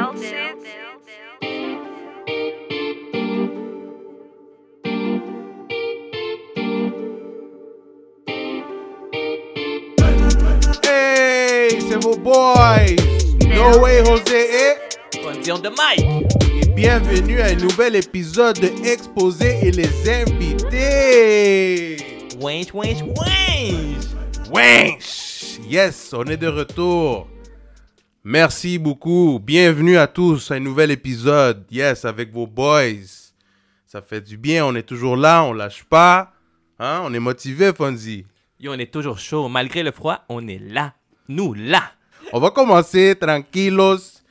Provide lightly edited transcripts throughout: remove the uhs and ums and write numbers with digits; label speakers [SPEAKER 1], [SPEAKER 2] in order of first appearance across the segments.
[SPEAKER 1] Hey, c'est vos boys, No Way José et
[SPEAKER 2] Fondion de Mike.
[SPEAKER 1] Et bienvenue à un nouvel épisode de Exposé et les invités.
[SPEAKER 2] Winch, winch, winch.
[SPEAKER 1] Winch. Yes, on est de retour. Merci beaucoup. Bienvenue à tous à un nouvel épisode. Yes, avec vos boys. Ça fait du bien, on est toujours là, on lâche pas. Hein? On est motivé, Fonzi.
[SPEAKER 2] Yo, on est toujours chaud. Malgré le froid, on est là. Nous, là.
[SPEAKER 1] On va commencer tranquillos.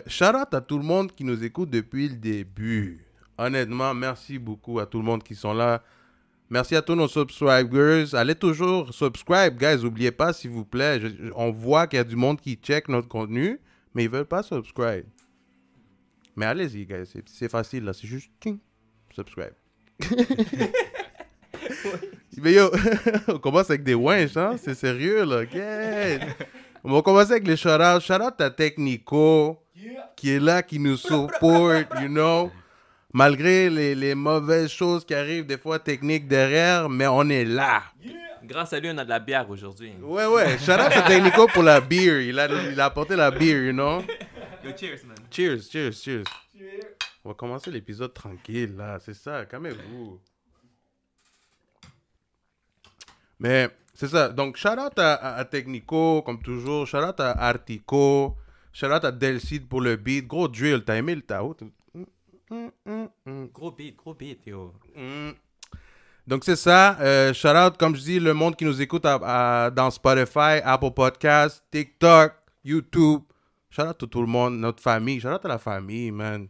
[SPEAKER 1] Shout out à tout le monde qui nous écoute depuis le début. Honnêtement, merci beaucoup à tout le monde qui sont là. Merci à tous nos subscribers. Allez toujours subscribe, guys. N'oubliez pas, s'il vous plaît. On voit qu'il y a du monde qui check notre contenu, mais ils veulent pas subscribe. Mais allez-y, guys. C'est facile, là. C'est juste subscribe. Mais yo, on commence avec des winches, hein? C'est sérieux, là. Okay. On va commencer avec les shout-outs. Shout-out à Technico, qui est là, qui nous supporte, you know. Malgré les mauvaises choses qui arrivent, des fois techniques derrière, mais on est là.
[SPEAKER 2] Grâce à lui, on a de la bière aujourd'hui.
[SPEAKER 1] Ouais. Shout-out à Technico pour la beer. Il a apporté la beer, you know.
[SPEAKER 2] Yo, cheers, man.
[SPEAKER 1] Cheers. On va commencer l'épisode tranquille, là. C'est ça, calmez-vous. Mais c'est ça. Donc, shout-out à Technico, comme toujours. Shout-out à Artico. Shout-out à Delcide pour le beat. Gros drill. T'as aimé le Tao?
[SPEAKER 2] Gros beat, yo.
[SPEAKER 1] Donc, c'est ça. Shout-out, comme je dis, le monde qui nous écoute dans Spotify, Apple Podcasts, TikTok, YouTube. Shout-out à tout le monde, notre famille. Shout-out à la famille, man.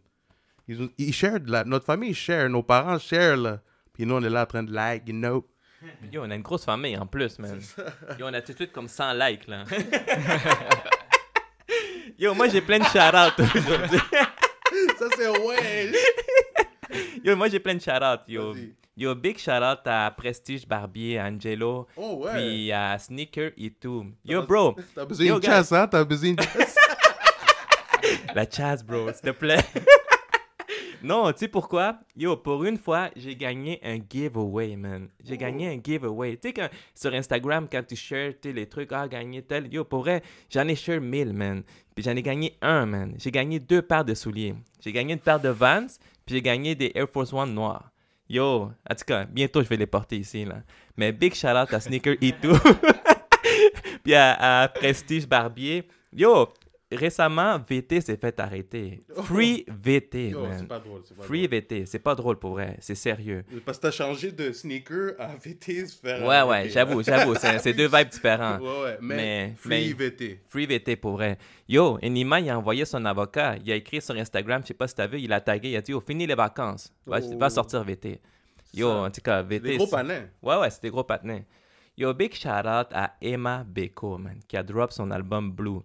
[SPEAKER 1] Ils share notre famille share, nos parents share, là. Puis nous, on est là en train de like, you know.
[SPEAKER 2] Yo, on a une grosse famille en plus, man. Yo, on a tout de suite comme 100 likes, là. Yo, moi, j'ai plein de shout-outs aujourd'hui.
[SPEAKER 1] Ça, c'est ouais.
[SPEAKER 2] Yo, moi, j'ai plein de shout-outs, yo.
[SPEAKER 1] Vas-y.
[SPEAKER 2] Yo, big shout-out à Prestige Barbier, à Angelo,
[SPEAKER 1] Oh, ouais.
[SPEAKER 2] puis à Sneaker et tout. Yo, bro.
[SPEAKER 1] T'as besoin
[SPEAKER 2] Yo,
[SPEAKER 1] d'une chasse, hein? T'as besoin d'une chasse.
[SPEAKER 2] La chasse, bro, s'il te plaît. Non, tu sais pourquoi? Yo, pour une fois, j'ai gagné un giveaway, man. J'ai gagné un giveaway. Tu sais, sur Instagram, quand tu shares les trucs, gagner tel. Yo, pour vrai, j'en ai share 1000, man. Puis j'en ai gagné un, man. J'ai gagné 2 paires de souliers. J'ai gagné une paire de Vans, puis j'ai gagné des Air Force One noirs. Yo, en tout cas, bientôt, je vais les porter ici, là. Mais big shout-out à Sneaker et tout. Puis à Prestige Barbier. Yo, récemment, VT s'est fait arrêter. Free VT,
[SPEAKER 1] Yo,
[SPEAKER 2] man.
[SPEAKER 1] c'est pas drôle.
[SPEAKER 2] Free VT, c'est pas drôle pour vrai, c'est sérieux.
[SPEAKER 1] Parce que t'as changé de sneaker à VT.
[SPEAKER 2] Ouais, j'avoue, c'est 2 vibes différents.
[SPEAKER 1] Ouais, mais
[SPEAKER 2] mais-
[SPEAKER 1] VT.
[SPEAKER 2] Free VT pour vrai. Yo, Enima, il a envoyé son avocat, il a écrit sur Instagram, je sais pas si t'as vu, il a tagué, il a dit, yo, finis les vacances, va sortir VT. Yo,
[SPEAKER 1] Ça.
[SPEAKER 2] en tout cas, VT.
[SPEAKER 1] Des gros panins.
[SPEAKER 2] Ouais, c'est des gros patinets. Yo, big shout-out à Emma Beko, man, qui a drop son album Blue.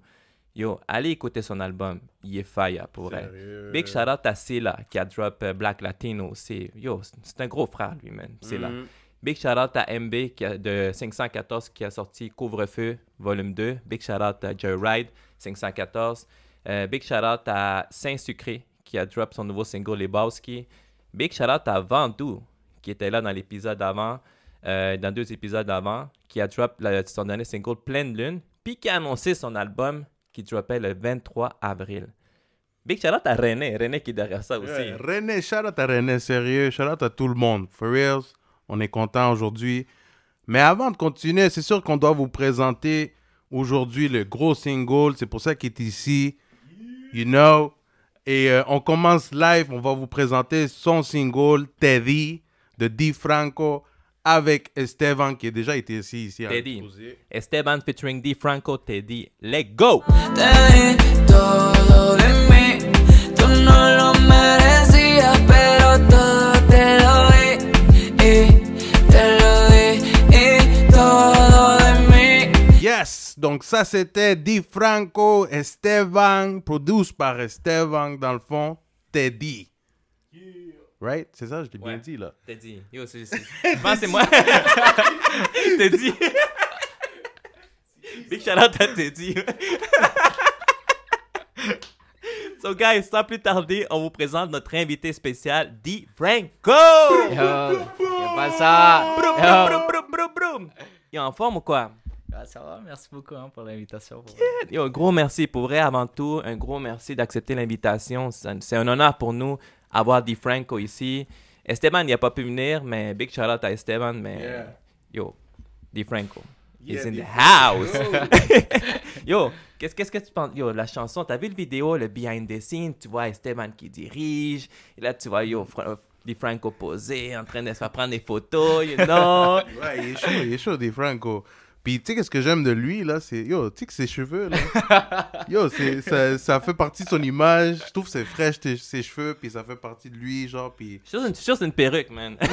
[SPEAKER 2] Yo, allez écouter son album, il est fire pour vrai.
[SPEAKER 1] Sérieux?
[SPEAKER 2] Big shout-out à Silla, qui a drop Black Latino aussi. Yo, c'est un gros frère, lui, man, Silla. Big shout-out à MB de 514 qui a sorti Couvre-feu, volume 2. Big shout-out à Joyride, 514. Big shout-out à Saint-Sucré, qui a drop son nouveau single Lebowski. Big shout-out à Vandou, qui était là dans l'épisode avant, dans 2 épisodes avant, qui a drop son dernier single Pleine Lune, puis qui a annoncé son album qui droppait le 23 avril. Big shout-out à René qui est derrière ça aussi.
[SPEAKER 1] Ouais, René, shout-out à René, sérieux. Shout-out à tout le monde. For reals, on est content aujourd'hui. Mais avant de continuer, c'est sûr qu'on doit vous présenter aujourd'hui le gros single. C'est pour ça qu'il est ici. You know. Et on commence live. On va vous présenter son single, Teddy, de Di Franco, avec Esteban, qui a déjà été ici à
[SPEAKER 2] Teddy.
[SPEAKER 1] Exposé.
[SPEAKER 2] Esteban featuring D. Franco, Teddy. Let's go!
[SPEAKER 3] Te di todo de mí, tú no lo merecías, pero todo te lo di, todo de mí.
[SPEAKER 1] Yes! Donc ça, c'était Di Franco, Esteban, produit par Esteban, dans le fond, Teddy. Right? C'est ça, je l'ai bien
[SPEAKER 2] Ouais.
[SPEAKER 1] dit, là.
[SPEAKER 2] Teddy. Yo, je pense que c'est moi. Teddy. Big shout out à Teddy. So, guys, sans plus tarder, on vous présente notre invité spécial, Di Franco!
[SPEAKER 4] Yo, y'a pas ça.
[SPEAKER 2] Broum,
[SPEAKER 4] Yo.
[SPEAKER 2] broum, broum, broum, broum. Il est en forme ou quoi?
[SPEAKER 4] Ah, ça va, merci beaucoup pour l'invitation.
[SPEAKER 2] Yo, gros merci pour vrai avant tout. Un gros merci d'accepter l'invitation. C'est un honneur pour nous avoir Di Franco ici. Esteban, il n'a pas pu venir, mais big shout out à Esteban. Mais
[SPEAKER 1] Yeah.
[SPEAKER 2] yo, Di Franco,
[SPEAKER 1] Yeah,
[SPEAKER 2] is in
[SPEAKER 1] Di
[SPEAKER 2] the
[SPEAKER 1] Franco.
[SPEAKER 2] house. Yo, qu'est-ce que tu penses? Yo, la chanson, t'as vu le vidéo, le behind the scenes? Tu vois Esteban qui dirige. Et là, tu vois, yo, Di Franco posé, en train de se faire prendre des photos, you know?
[SPEAKER 1] Ouais, il est chaud, Di Franco. Puis, tu sais, qu'est-ce que j'aime de lui, là, c'est... Yo, tu sais que ses cheveux, là... Yo, ça fait partie de son image. Je trouve que c'est fraîche, ses cheveux, puis ça fait partie de lui, genre, puis...
[SPEAKER 2] Je suis sûr que c'est une perruque, man.
[SPEAKER 1] Ouais!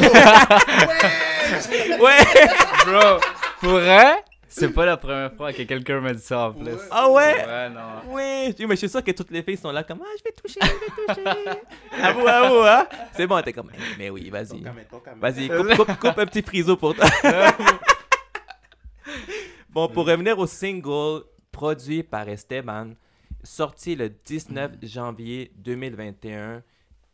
[SPEAKER 2] Ouais!
[SPEAKER 4] Bro, pour vrai, c'est pas la première fois que quelqu'un me dit ça en plus.
[SPEAKER 1] Ouais.
[SPEAKER 2] Ah ouais?
[SPEAKER 4] Ouais, non.
[SPEAKER 2] Oui, mais je suis sûr que toutes les filles sont là comme « Ah, je vais toucher. » Avoue, hein? C'est bon, t'es comme « Mais oui, vas-y. Vas-y, coupe un petit friseau pour toi. » Bon, pour revenir au single produit par Esteban, sorti le 19 janvier 2021,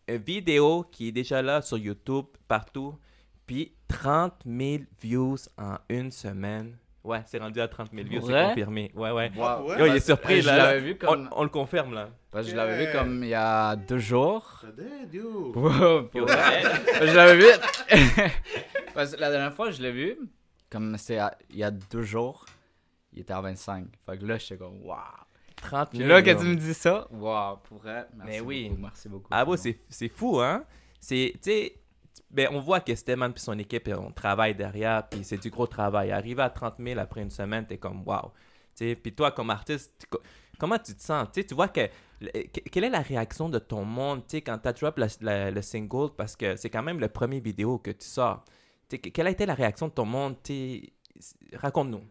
[SPEAKER 2] une vidéo qui est déjà là sur YouTube, partout, puis 30 000 views en une semaine. Ouais, c'est rendu à 30 000 views, c'est
[SPEAKER 4] Ouais?
[SPEAKER 2] confirmé. Ouais.
[SPEAKER 4] Wow.
[SPEAKER 1] Ouais,
[SPEAKER 2] Yo, il est surpris,
[SPEAKER 4] je
[SPEAKER 2] là.
[SPEAKER 4] l'avais vu comme...
[SPEAKER 2] On le confirme, là.
[SPEAKER 4] Parce que je l'avais vu comme il y a 2 jours.
[SPEAKER 1] Ça dead, yo.
[SPEAKER 4] Wow, pour
[SPEAKER 2] Yo,
[SPEAKER 4] vrai.
[SPEAKER 2] ouais.
[SPEAKER 4] Je l'avais vu. Parce que la dernière fois, je l'ai vu, comme c'est il y a 2 jours, il était à 25. Fait que là, j'étais comme, waouh.
[SPEAKER 2] 30
[SPEAKER 4] Puis
[SPEAKER 2] 000.
[SPEAKER 4] là, que
[SPEAKER 2] yo.
[SPEAKER 4] tu me dis ça, waouh, pour vrai, merci
[SPEAKER 2] Mais oui.
[SPEAKER 4] beaucoup, merci beaucoup.
[SPEAKER 2] Ah bon, c'est fou, hein? C'est, tu sais, ben, on voit que Steman puis son équipe, on travaille derrière, puis c'est du gros travail. Arriver à 30 000 après une semaine, t'es comme, wow. Tu sais, puis toi, comme artiste, comment tu te sens? Tu sais, tu vois quelle est la réaction de ton monde, tu sais, quand t'as drop le single, parce que c'est quand même le premier vidéo que tu sors. Tu sais, quelle a été la réaction de ton monde? Tu sais, raconte-nous.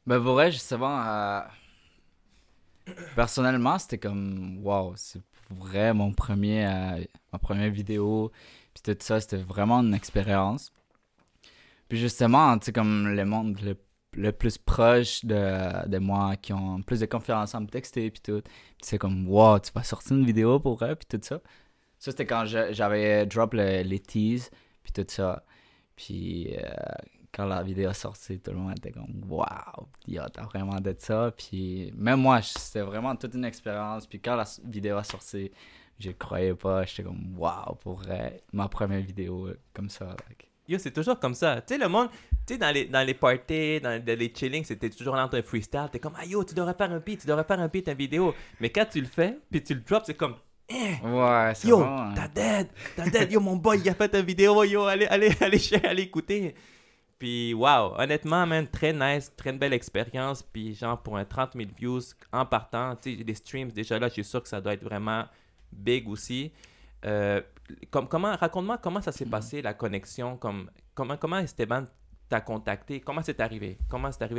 [SPEAKER 4] Ben, pour vrai, justement, personnellement, c'était comme, wow, c'est vrai ma première vidéo, puis tout ça, c'était vraiment une expérience. Puis justement, tu sais, comme le monde le plus proche de moi, qui ont plus de confiance en me texter, puis tout, puis c'est comme, wow, tu vas sortir une vidéo pour eux, puis tout ça. Ça, c'était quand j'avais drop les teas, puis tout ça. Puis quand la vidéo est sortie, tout le monde était comme « Wow! T'as vraiment de ça! » Puis même moi, c'était vraiment toute une expérience. Puis quand la vidéo est sortie, je ne croyais pas. J'étais comme « Wow! Pour vrai, ma première vidéo comme ça. Like. »
[SPEAKER 2] Yo, c'est toujours comme ça. Tu sais, le monde, tu sais, dans les parties, dans les chillings, c'était toujours là entre un freestyle. T'es comme « Ah yo, tu devrais faire un beat, ta vidéo. » Mais quand tu le fais, puis tu le drops, c'est comme
[SPEAKER 4] Ouais, c'est
[SPEAKER 2] yo,
[SPEAKER 4] vraiment...
[SPEAKER 2] t'as dead, yo, mon boy, il a fait une vidéo, yo, allez share, allez écouter. Puis, wow, honnêtement, man, très nice, très belle expérience. Puis, genre, pour un 30 000 views en partant, tu sais, des streams, déjà là, je suis sûr que ça doit être vraiment big aussi. Raconte-moi comment ça s'est passé, la connexion, comment Esteban t'a contacté, comment c'est arrivé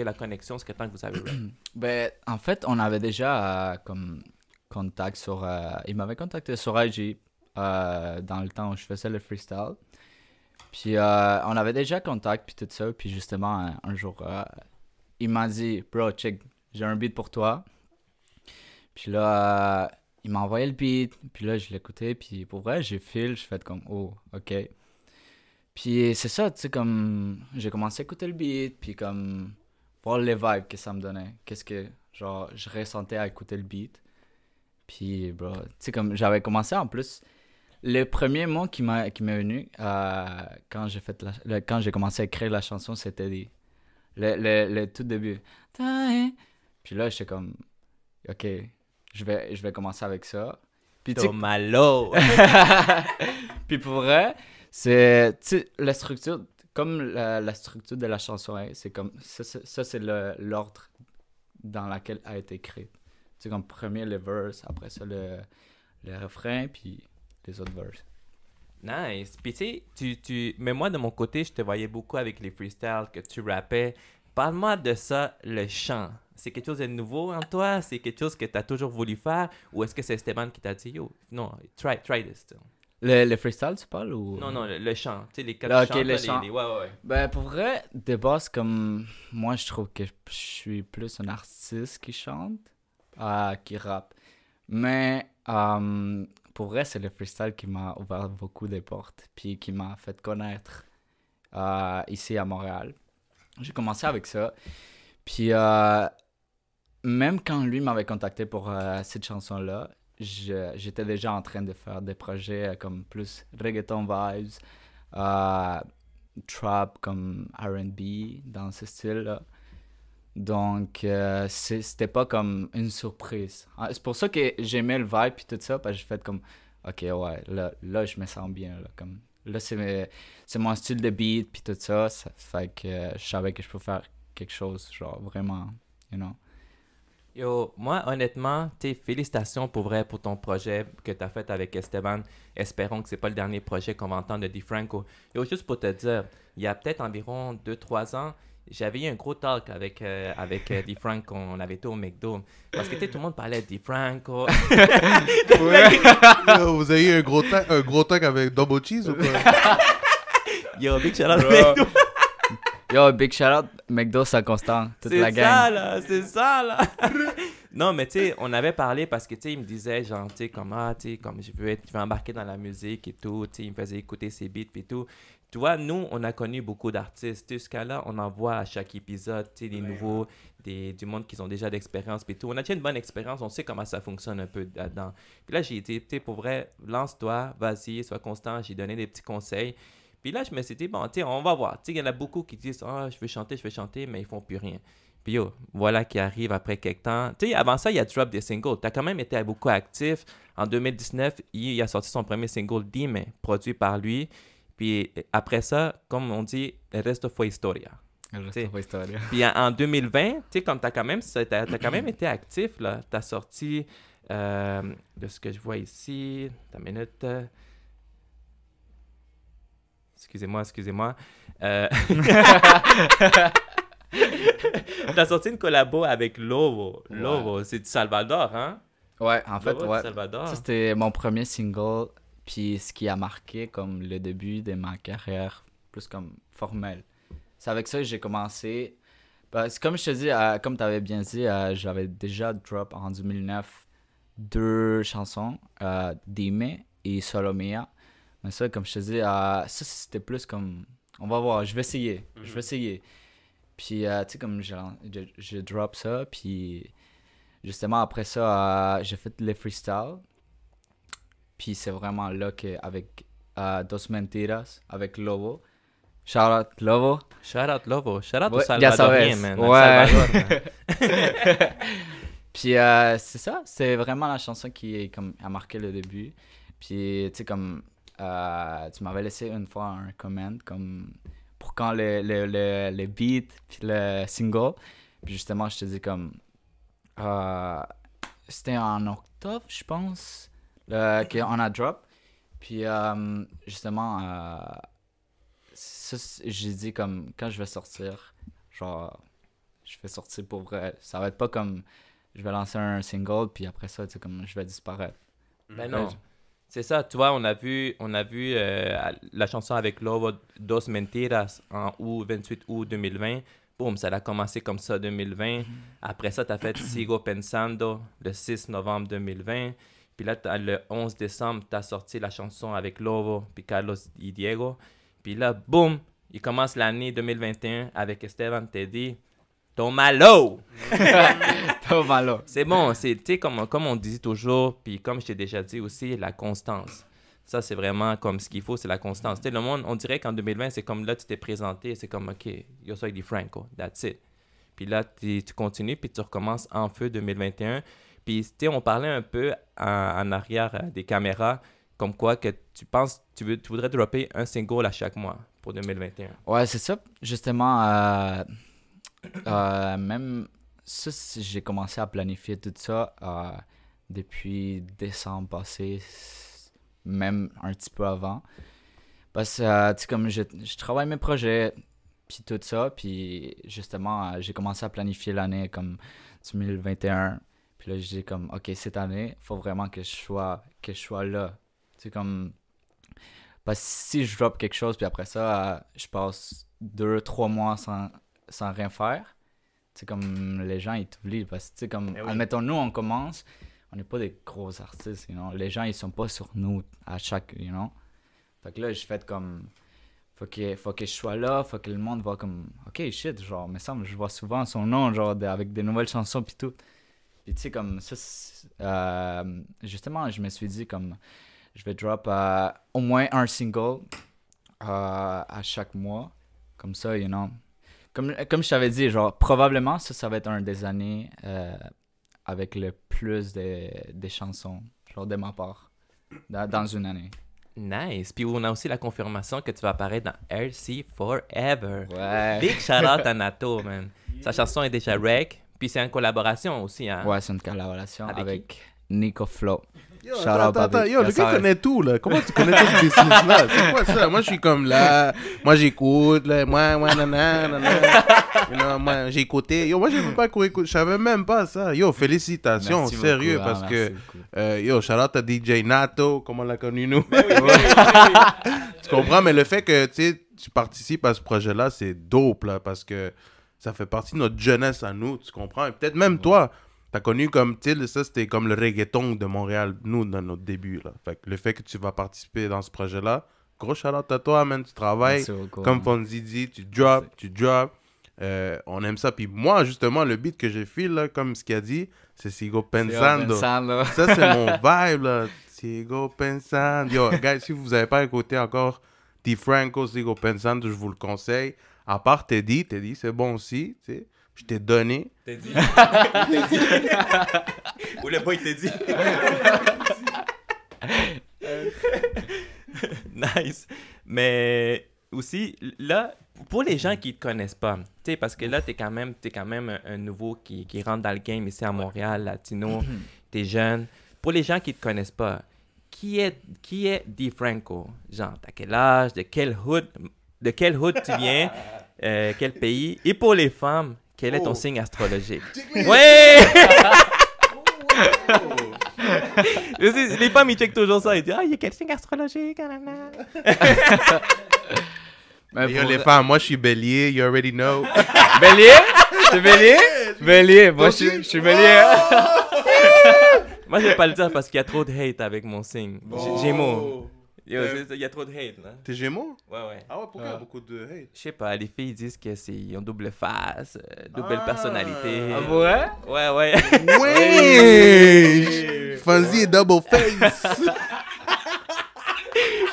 [SPEAKER 2] la connexion, ce que tant que vous avez rap?
[SPEAKER 4] Ben, en fait, on avait déjà comme contact sur... il m'avait contacté sur IG dans le temps où je faisais le freestyle. Puis on avait déjà contact, puis tout ça. Puis justement, un jour, il m'a dit « Bro, check, j'ai un beat pour toi. » Puis là, il m'a envoyé le beat. Puis là, je l'écoutais. Puis pour vrai, j'ai fait comme « Oh, OK. » Puis c'est ça, tu sais, comme... J'ai commencé à écouter le beat, puis comme... Voir les vibes que ça me donnait. Qu'est-ce que, genre, je ressentais à écouter le beat. Puis, bro, tu sais, comme j'avais commencé en plus... Le premier mot qui m'est venu quand j'ai commencé à écrire la chanson, c'était le tout début. Puis là, j'étais comme, OK, je vais commencer avec ça. Puis tu
[SPEAKER 2] Malo!
[SPEAKER 4] Puis pour vrai, c'est, tu sais, la structure, comme la structure de la chanson, hein, c'est comme, ça c'est l'ordre dans lequel a été écrit. Tu sais, comme premier le verse, après ça le refrain, puis les autres verses.
[SPEAKER 2] Nice. Puis tu sais, mais moi de mon côté, je te voyais beaucoup avec les freestyles que tu rappais. Parle-moi de ça, le chant. C'est quelque chose de nouveau en toi? C'est quelque chose que tu as toujours voulu faire? Ou est-ce que c'est Esteban qui t'a dit, yo, non, try this.
[SPEAKER 4] Le freestyle, tu parles ou...
[SPEAKER 2] Non, le chant. Tu sais, les quatre
[SPEAKER 4] Ah, ok,
[SPEAKER 2] chants.
[SPEAKER 4] le
[SPEAKER 2] là,
[SPEAKER 4] chant.
[SPEAKER 2] Ouais.
[SPEAKER 4] Ben, pour vrai, de base, comme moi, je trouve que je suis plus un artiste qui chante, qui rappe. Mais pour vrai, c'est le freestyle qui m'a ouvert beaucoup de portes, puis qui m'a fait connaître ici à Montréal. J'ai commencé avec ça. Puis même quand lui m'avait contacté pour cette chanson-là, j'étais déjà en train de faire des projets comme plus reggaeton vibes, trap comme R&B dans ce style-là. Donc c'était pas comme une surprise. C'est pour ça que j'aimais le vibe puis tout ça, parce que j'ai fait comme ok ouais, là je me sens bien là, comme là c'est mon style de beat puis tout ça, ça fait que je savais que je peux faire quelque chose genre vraiment, you know.
[SPEAKER 2] Yo, moi, honnêtement, félicitations pour vrai pour ton projet que tu as fait avec Esteban. Espérons que c'est pas le dernier projet qu'on va entendre de DiFranco. Yo, juste pour te dire, il y a peut-être environ 2-3 ans, j'avais eu un gros talk avec DiFranco. On avait été au McDo. Parce que tout le monde parlait de DiFranco.
[SPEAKER 1] Yo, vous avez eu un gros talk avec Double Cheese ou quoi?
[SPEAKER 2] Yo, big shout out au McDo.
[SPEAKER 4] Yo, big shout out McDo, c'est constant, toute la gang.
[SPEAKER 2] C'est ça là. Non, mais tu sais, on avait parlé parce que tu sais, il me disait genre, tu sais, comme je veux embarquer dans la musique et tout, tu sais, il me faisait écouter ses beats et tout. Tu vois, nous, on a connu beaucoup d'artistes. Jusqu'à là, on en voit à chaque épisode, tu sais, des nouveaux, du monde qui ont déjà d'expérience et tout. On a déjà une bonne expérience, on sait comment ça fonctionne un peu là-dedans. Puis là, j'ai dit, tu sais, pour vrai, lance-toi, vas-y, sois constant. J'ai donné des petits conseils. Puis là, je me suis dit, bon, tu sais, on va voir. Tu sais, il y en a beaucoup qui disent, je veux chanter, mais ils font plus rien. Puis yo, voilà qui arrive après quelques temps. Tu sais, avant ça, il a drop des singles. Tu as quand même été beaucoup actif. En 2019, il a sorti son premier single, Dime, produit par lui. Puis après ça, comme on dit, le reste fue historia.
[SPEAKER 4] Le reste fue historia.
[SPEAKER 2] Puis en 2020, tu sais, comme tu as quand même été actif, là. Tu as sorti, de ce que je vois ici, ta minute... Excusez-moi. T'as sorti une collabo avec Lobo. Ouais. Lobo, c'est du Salvador, hein?
[SPEAKER 4] Ouais, en fait,
[SPEAKER 2] Lobo,
[SPEAKER 4] ouais.
[SPEAKER 2] Salvador.
[SPEAKER 4] Ça, c'était mon premier single, puis ce qui a marqué comme le début de ma carrière, plus comme formelle. C'est avec ça que j'ai commencé. C'est comme je te dis, comme t'avais bien dit, j'avais déjà drop en 2009 2 chansons, Dime et Solomia. Mais ça, comme je te dis, ça c'était plus comme... On va voir, je vais essayer. Puis, tu sais, comme je drop ça, puis justement après ça, j'ai fait les freestyles. Puis c'est vraiment là qu'avec Dos Mentiras, avec Lobo. Shout out Lobo.
[SPEAKER 2] Shout out Lobo. Shout out
[SPEAKER 4] ouais,
[SPEAKER 2] au Salvadorien, man.
[SPEAKER 4] Ouais.
[SPEAKER 2] Salvador,
[SPEAKER 4] Puis c'est ça, c'est vraiment la chanson qui a marqué le début. Puis, tu sais, comme... tu m'avais laissé une fois un comment comme pour quand le beat puis le single, puis justement je te dis comme c'était en octobre je pense qu'on a drop, puis justement ça, j'ai dit comme quand je vais sortir, genre je vais sortir pour vrai, ça va être pas comme je vais lancer un single puis après ça tu sais comme je vais disparaître.
[SPEAKER 2] Ben non. C'est ça, tu vois, on a vu la chanson avec Lobo, Dos Mentiras, en 28 août 2020. Boum, ça a commencé comme ça 2020. Après ça, tu as fait Sigo Pensando le 6 novembre 2020. Puis là, le 11 décembre, tu as sorti la chanson avec Lobo, puis Carlos y Diego. Puis là, boum, il commence l'année 2021 avec Esteban Teddy. Tomalo!
[SPEAKER 4] Tomalo.
[SPEAKER 2] C'est bon, tu sais, comme on dit toujours, puis comme je t'ai déjà dit aussi, la constance. Ça, c'est vraiment comme ce qu'il faut, c'est la constance. Tu sais, le monde, on dirait qu'en 2020, c'est comme là, tu t'es présenté, c'est comme, OK, yo soy DiFranco, that's it. Puis là, tu continues, puis tu recommences en feu 2021. Puis, tu sais, on parlait un peu en arrière des caméras, comme quoi que tu penses, tu voudrais dropper un single à chaque mois pour 2021.
[SPEAKER 4] Ouais, c'est ça. Justement, même ça, j'ai commencé à planifier tout ça depuis décembre passé, même un petit peu avant. Parce que, tu sais, comme je travaille mes projets, puis tout ça, puis justement, j'ai commencé à planifier l'année comme 2021. Puis là, je dis comme, OK, cette année, il faut vraiment que je sois là. Tu sais, comme... Parce que si je drop quelque chose, puis après ça, je passe 2-3 mois sans rien faire, tu sais, comme les gens, ils t'oublient. Parce que, tu sais, comme, admettons, nous, on commence, on n'est pas des gros artistes, you know. Les gens, ils sont pas sur nous à chaque, you know. Fait que là, j'ai fait comme... Faut que je sois là, faut que le monde voit comme... OK, shit, genre, me semble, je vois souvent son nom, genre, avec des nouvelles chansons pis tout. Puis tu sais, comme ça, justement, je me suis dit comme... Je vais drop au moins un single à chaque mois. Comme ça, you know. Comme je t'avais dit, genre, probablement, ça va être un des années avec le plus des chansons, genre, de ma part, dans une année.
[SPEAKER 2] Nice. Puis on a aussi la confirmation que tu vas apparaître dans RC Forever.
[SPEAKER 4] Ouais.
[SPEAKER 2] Big shout-out à Nato, man. Sa chanson est déjà rec. Puis c'est une collaboration aussi, hein.
[SPEAKER 4] Ouais, c'est une collaboration
[SPEAKER 2] Avec
[SPEAKER 4] avec Nico Flow.
[SPEAKER 1] Yo,
[SPEAKER 4] Shout out,
[SPEAKER 1] attends,
[SPEAKER 4] Bobby.
[SPEAKER 1] yo, le
[SPEAKER 4] Yes,
[SPEAKER 1] gars
[SPEAKER 4] sir.
[SPEAKER 1] connaît tout, là. Comment tu connais tout ce business-là? C'est quoi ça? Moi, je suis comme là. Moi, j'écoute, là. Moi, nanana. You know, moi, j'ai écouté. Yo, moi, j'ai même pas écouté. Je savais même pas ça. Yo, félicitations,
[SPEAKER 4] Merci
[SPEAKER 1] sérieux,
[SPEAKER 4] beaucoup,
[SPEAKER 1] parce
[SPEAKER 4] hein,
[SPEAKER 1] que...
[SPEAKER 4] merci beaucoup.
[SPEAKER 1] Yo, shout out à DJ Nato, comme on l'a connu nous. Tu comprends? Mais le fait que, tu sais, tu participes à ce projet-là, c'est dope, là, parce que ça fait partie de notre jeunesse à nous, tu comprends? Et peut-être même toi, t'as connu comme, tu sais, ça, c'était comme le reggaeton de Montréal, nous, dans notre début, là. Fait que le fait que tu vas participer dans ce projet-là, gros shout out à toi, man, tu travailles.
[SPEAKER 4] Merci beaucoup,
[SPEAKER 1] Comme
[SPEAKER 4] hein.
[SPEAKER 1] Fonzie dit, tu drop. On aime ça. Puis moi, justement, le beat que j'ai fait, là, comme ce qu'il a dit, c'est Sigo Pensando.
[SPEAKER 4] Pensando.
[SPEAKER 1] Ça, c'est mon vibe, là. Sigo Pensando. Yo, guys, si vous n'avez pas écouté encore DeFranco, Sigo Pensando, je vous le conseille. À part Teddy, c'est bon aussi, tu sais. Je t'ai donné.
[SPEAKER 2] T'es dit. Ou le boy t'es dit. Nice. Mais aussi, là, pour les gens qui te connaissent pas, tu sais, parce que là, t'es quand même un nouveau qui rentre dans le game ici à Montréal, latino, t'es jeune. Pour les gens qui te connaissent pas, qui est DeFranco? Genre, t'as quel âge? De quel hood tu viens? Quel pays? Et pour les femmes, quel est ton signe astrologique? Ouais! Je sais, les femmes, ils checkent toujours ça. Ils disent, il y a quel signe astrologique? Nanana.
[SPEAKER 4] Mais
[SPEAKER 1] Yo,
[SPEAKER 4] pour-
[SPEAKER 1] les femmes, moi, je suis bélier, you already know.
[SPEAKER 4] Bélier? T'es bélier? Bélier. Moi, je suis bélier.
[SPEAKER 2] Moi, je vais pas le dire parce qu'il y a trop de hate avec mon signe. Gémeaux. Yo, il y a trop de hate, là.
[SPEAKER 1] T'es Gémeaux?
[SPEAKER 2] Ouais, ouais.
[SPEAKER 1] Ah ouais, pourquoi il y a beaucoup de hate?
[SPEAKER 2] Je sais pas, les filles disent qu'ils ont double face, double personnalité.
[SPEAKER 4] Ah, ouais?
[SPEAKER 2] Ouais, ouais.
[SPEAKER 1] Ouais! Fonzie est double face!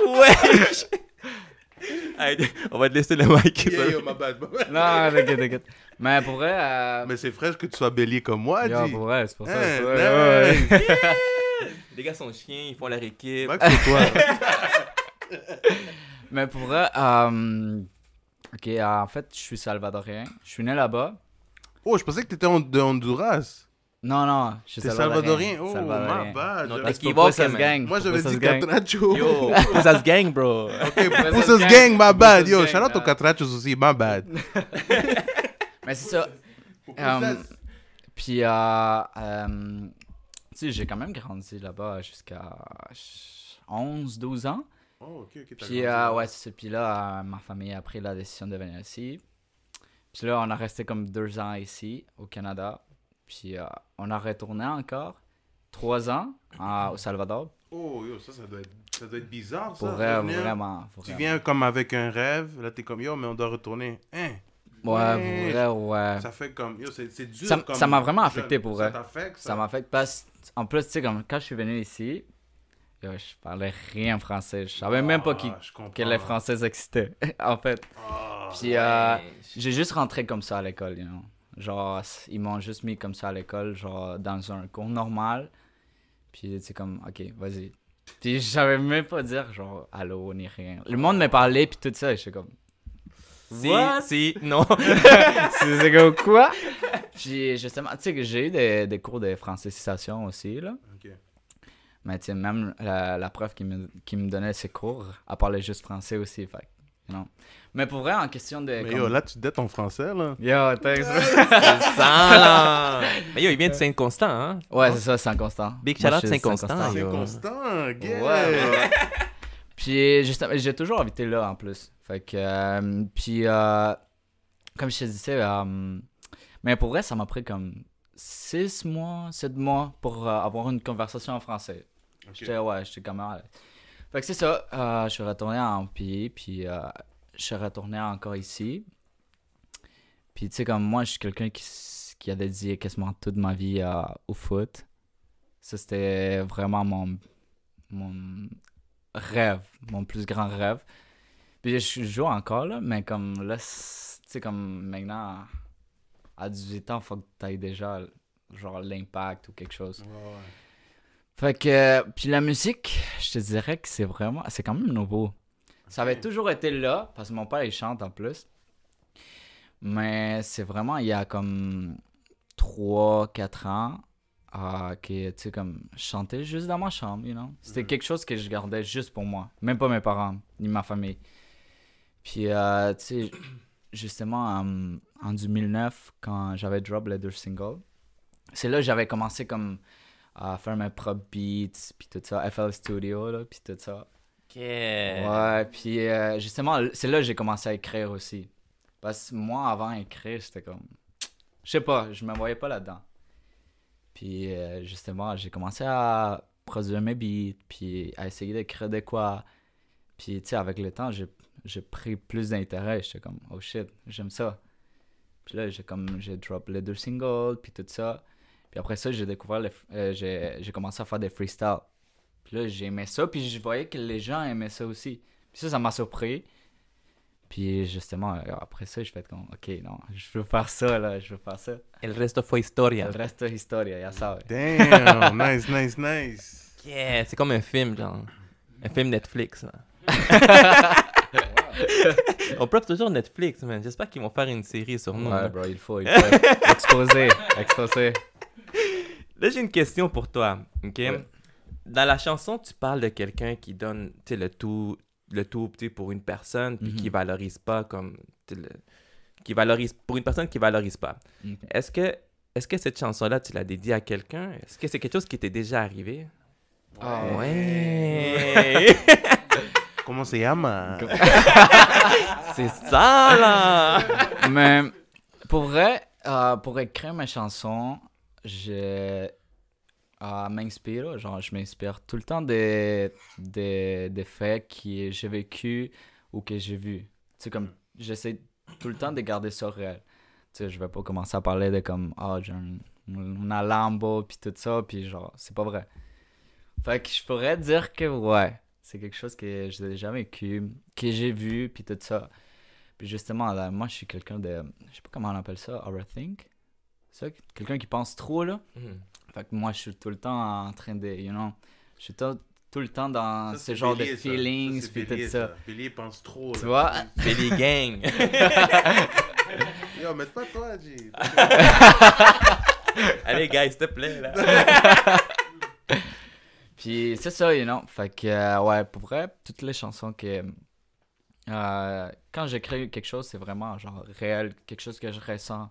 [SPEAKER 2] Ouais. Allez, on va te laisser le mic.
[SPEAKER 1] Yeah, yo, my bad.
[SPEAKER 4] Non, t'inquiète. Mais pour vrai...
[SPEAKER 1] Mais c'est fraîche que tu sois bélier comme moi,
[SPEAKER 4] Yo,
[SPEAKER 1] dis.
[SPEAKER 4] pour vrai, c'est pour ça.
[SPEAKER 1] Hein,
[SPEAKER 4] c'est vrai,
[SPEAKER 1] nice.
[SPEAKER 4] ouais.
[SPEAKER 2] Les gars sont chiens, ils font leur équipe.
[SPEAKER 1] Va que c'est toi.
[SPEAKER 4] Mais pour vrai, ok, en fait, je suis salvadorien. Je suis né là-bas.
[SPEAKER 1] Oh, je pensais que t'étais de Honduras.
[SPEAKER 4] Non, je suis
[SPEAKER 1] T'es salvadorien. Oh,
[SPEAKER 4] Salvadorien.
[SPEAKER 1] my bad.
[SPEAKER 2] Non,
[SPEAKER 1] J'avais-
[SPEAKER 2] t'es équivoque,
[SPEAKER 4] Pupussas
[SPEAKER 2] man.
[SPEAKER 4] gang.
[SPEAKER 1] Moi, j'avais
[SPEAKER 4] Pupussas
[SPEAKER 1] dit
[SPEAKER 4] gang.
[SPEAKER 1] Catracho.
[SPEAKER 2] Yo, ça se gang, bro.
[SPEAKER 1] Ok, Poussas gang, my bad. Yo,
[SPEAKER 4] Pupussas
[SPEAKER 1] shout out
[SPEAKER 4] gang,
[SPEAKER 1] aux Catrachos aussi, my bad.
[SPEAKER 4] Mais c'est ça. Puis, tu sais, j'ai quand même grandi là-bas jusqu'à 11-12 ans.
[SPEAKER 1] Oh, ok, ok. t'as
[SPEAKER 4] Puis,
[SPEAKER 1] grandi.
[SPEAKER 4] ouais, c'est ça. Puis là, ma famille a pris la décision de venir ici. Puis là, on a resté comme 2 ans ici, au Canada. Puis, on a retourné encore 3 ans au Salvador.
[SPEAKER 1] Oh, yo, ça doit être bizarre, ça.
[SPEAKER 4] Pour vrai,
[SPEAKER 1] revenir.
[SPEAKER 4] vraiment.
[SPEAKER 1] Tu viens comme avec un rêve, là, t'es comme, yo, mais on doit retourner. Hein?
[SPEAKER 4] Ouais, pour vrai, ouais.
[SPEAKER 1] Ça fait comme, yo, c'est dur.
[SPEAKER 4] Ça-
[SPEAKER 1] comme
[SPEAKER 4] ça m'a vraiment
[SPEAKER 1] jeune.
[SPEAKER 4] affecté, pour
[SPEAKER 1] Ça
[SPEAKER 4] vrai.
[SPEAKER 1] t'affecte,
[SPEAKER 4] Ça m'affecte parce en plus, tu sais, comme quand je suis venu ici, yo, je parlais rien français. Je savais même pas
[SPEAKER 1] je comprends.
[SPEAKER 4] que les Français existaient, en fait. Puis j'ai juste rentré comme ça à l'école, you know. Genre, ils m'ont juste mis comme ça à l'école, genre dans un cours normal. Puis c'est comme, ok, vas-y. Puis je savais même pas dire genre allô ni rien. Le monde me parlait puis tout ça, et je suis comme,
[SPEAKER 2] Si, non.
[SPEAKER 4] c'est comme quoi? Puis justement, tu sais que j'ai eu des cours de francisation aussi, là.
[SPEAKER 1] Ok.
[SPEAKER 4] Mais tu sais, même la prof qui me donnait ses cours, elle parlait juste français aussi, fait que, you know. Mais pour vrai, en question de...
[SPEAKER 1] Mais
[SPEAKER 4] comme-
[SPEAKER 1] yo, là, tu dettes ton français, là.
[SPEAKER 4] Yo, thanks.
[SPEAKER 2] C'est ça, là. Mais yo, il vient de Saint-Constant, hein.
[SPEAKER 4] Ouais, c'est ça, Saint-Constant.
[SPEAKER 2] Big
[SPEAKER 4] Moi,
[SPEAKER 2] shout-out
[SPEAKER 4] je suis
[SPEAKER 2] Saint-Constant,
[SPEAKER 1] C'est
[SPEAKER 2] yo.
[SPEAKER 1] constant, yeah.
[SPEAKER 4] Ouais. Puis justement, j'ai toujours habité là en plus. Fait que, puis comme je te disais, mais pour vrai, ça m'a pris comme 6 mois, 7 mois pour avoir une conversation en français.
[SPEAKER 1] Ok.
[SPEAKER 4] J'étais quand même à l'aise. Fait que c'est ça, je suis retourné en pays, puis je suis retourné encore ici. Puis tu sais, comme moi, je suis quelqu'un qui a dédié quasiment toute ma vie au foot. Ça, c'était vraiment mon rêve, mon plus grand rêve. Puis je joue encore, là, mais comme là, tu sais, comme maintenant, à 18 ans, faut que t'ailles déjà, genre, l'impact ou quelque chose.
[SPEAKER 1] Ouais.
[SPEAKER 4] Fait que, puis la musique, je te dirais que c'est quand même nouveau. Ça avait toujours été là, parce que mon père, il chante en plus. Mais c'est vraiment, il y a comme 3-4 ans, que, tu sais, comme, je chantais juste dans ma chambre, you know. C'était quelque chose que je gardais juste pour moi. Même pas mes parents, ni ma famille. Puis, tu sais, justement, en 2009, quand j'avais drop les 2 singles, c'est là que j'avais commencé comme à faire mes propres beats, puis tout ça, FL Studio, là, puis tout ça.
[SPEAKER 2] Ok.
[SPEAKER 4] Ouais, puis justement, c'est là que j'ai commencé à écrire aussi. Parce que moi, avant d'écrire, c'était comme... Je sais pas, je me voyais pas là-dedans. Puis justement, j'ai commencé à produire mes beats, puis à essayer d'écrire de quoi. Puis tu sais, avec le temps, j'ai pris plus d'intérêt. J'étais comme, oh shit, j'aime ça. Puis là, j'ai drop les 2 singles, puis tout ça. Puis après ça, j'ai découvert, j'ai commencé à faire des freestyles. Puis là, j'ai aimé ça, puis je voyais que les gens aimaient ça aussi. Puis ça m'a surpris. Puis justement, après ça, je fais comme, ok, non, je veux faire ça, là, je veux faire ça.
[SPEAKER 2] El resto fue historia.
[SPEAKER 4] Le reste de l'histoire, ya sabes.
[SPEAKER 1] Damn, nice.
[SPEAKER 2] Yeah, c'est comme un film, genre. Un film Netflix, là. On prop toujours Netflix, man. J'espère qu'ils vont faire une série sur nous.
[SPEAKER 4] Ouais,
[SPEAKER 2] là.
[SPEAKER 4] bro, il faut exposer.
[SPEAKER 2] Là, j'ai une question pour toi, ok?
[SPEAKER 4] Ouais.
[SPEAKER 2] Dans la chanson, tu parles de quelqu'un qui donne, tu sais, le tout tu sais, pour une personne, puis qui valorise pas comme... tu sais, qui valorise... Pour une personne qui valorise pas.
[SPEAKER 4] Ok.
[SPEAKER 2] Est-ce que cette chanson-là, tu l'as dédiée à quelqu'un? Est-ce que c'est quelque chose qui t'est déjà arrivé?
[SPEAKER 4] Ah
[SPEAKER 2] Ouais!
[SPEAKER 1] Comment se llama?
[SPEAKER 2] C'est ça, là!
[SPEAKER 4] Mais pour vrai, pour écrire mes chansons, je m'inspire, genre je m'inspire tout le temps des faits que j'ai vécu ou que j'ai vu. Tu sais, comme j'essaie tout le temps de garder ça réel. Tu sais, je vais pas commencer à parler de comme, j'ai un Lambo puis tout ça, puis genre, c'est pas vrai. Fait que je pourrais dire que ouais, c'est quelque chose que j'ai déjà vécu, que j'ai vu, puis tout ça. Puis justement, là, moi, je suis quelqu'un de... Je sais pas comment on appelle ça, overthink. C'est ça? Quelqu'un qui pense trop, là. Fait que moi, je suis tout le temps en train de, you know... Je suis tout le temps dans ce genre de feelings, puis tout ça.
[SPEAKER 1] Billy pense trop,
[SPEAKER 4] Tu
[SPEAKER 1] là.
[SPEAKER 4] vois?
[SPEAKER 2] Billy Gang!
[SPEAKER 1] Yo, mais pas toi, G.
[SPEAKER 2] Allez, guys, s'il te plaît, là!
[SPEAKER 4] Puis c'est ça, you know. Fait que, ouais, pour vrai, toutes les chansons que... quand j'écris quelque chose, c'est vraiment genre réel, quelque chose que je ressens.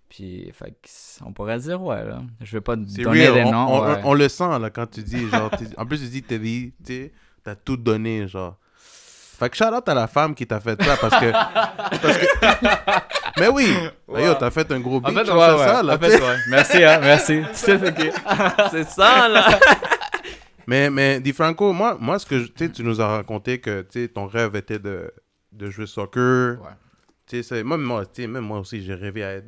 [SPEAKER 4] Puis, fait que, on pourrait dire, ouais, là. Je vais pas
[SPEAKER 1] C'est
[SPEAKER 4] donner
[SPEAKER 1] real.
[SPEAKER 4] des noms. Ouais.
[SPEAKER 1] On le sent, là, quand tu dis, genre... En plus, tu dis, tu sais, t'as tout donné, genre. Fait que shout out à la femme qui t'a fait ça, parce que... Mais oui!
[SPEAKER 4] Wow.
[SPEAKER 1] Yo, t'as fait un gros beat,
[SPEAKER 4] En fait,
[SPEAKER 1] genre,
[SPEAKER 4] ouais,
[SPEAKER 1] c'est ça, là,
[SPEAKER 4] en fait, ouais. Merci, hein, merci. Tu sais, c'est ok.
[SPEAKER 2] C'est ça, là!
[SPEAKER 1] Mais DiFranco, moi ce que tu nous as raconté que ton rêve était de jouer soccer.
[SPEAKER 4] Ouais.
[SPEAKER 1] Tu sais, même moi aussi, j'ai rêvé à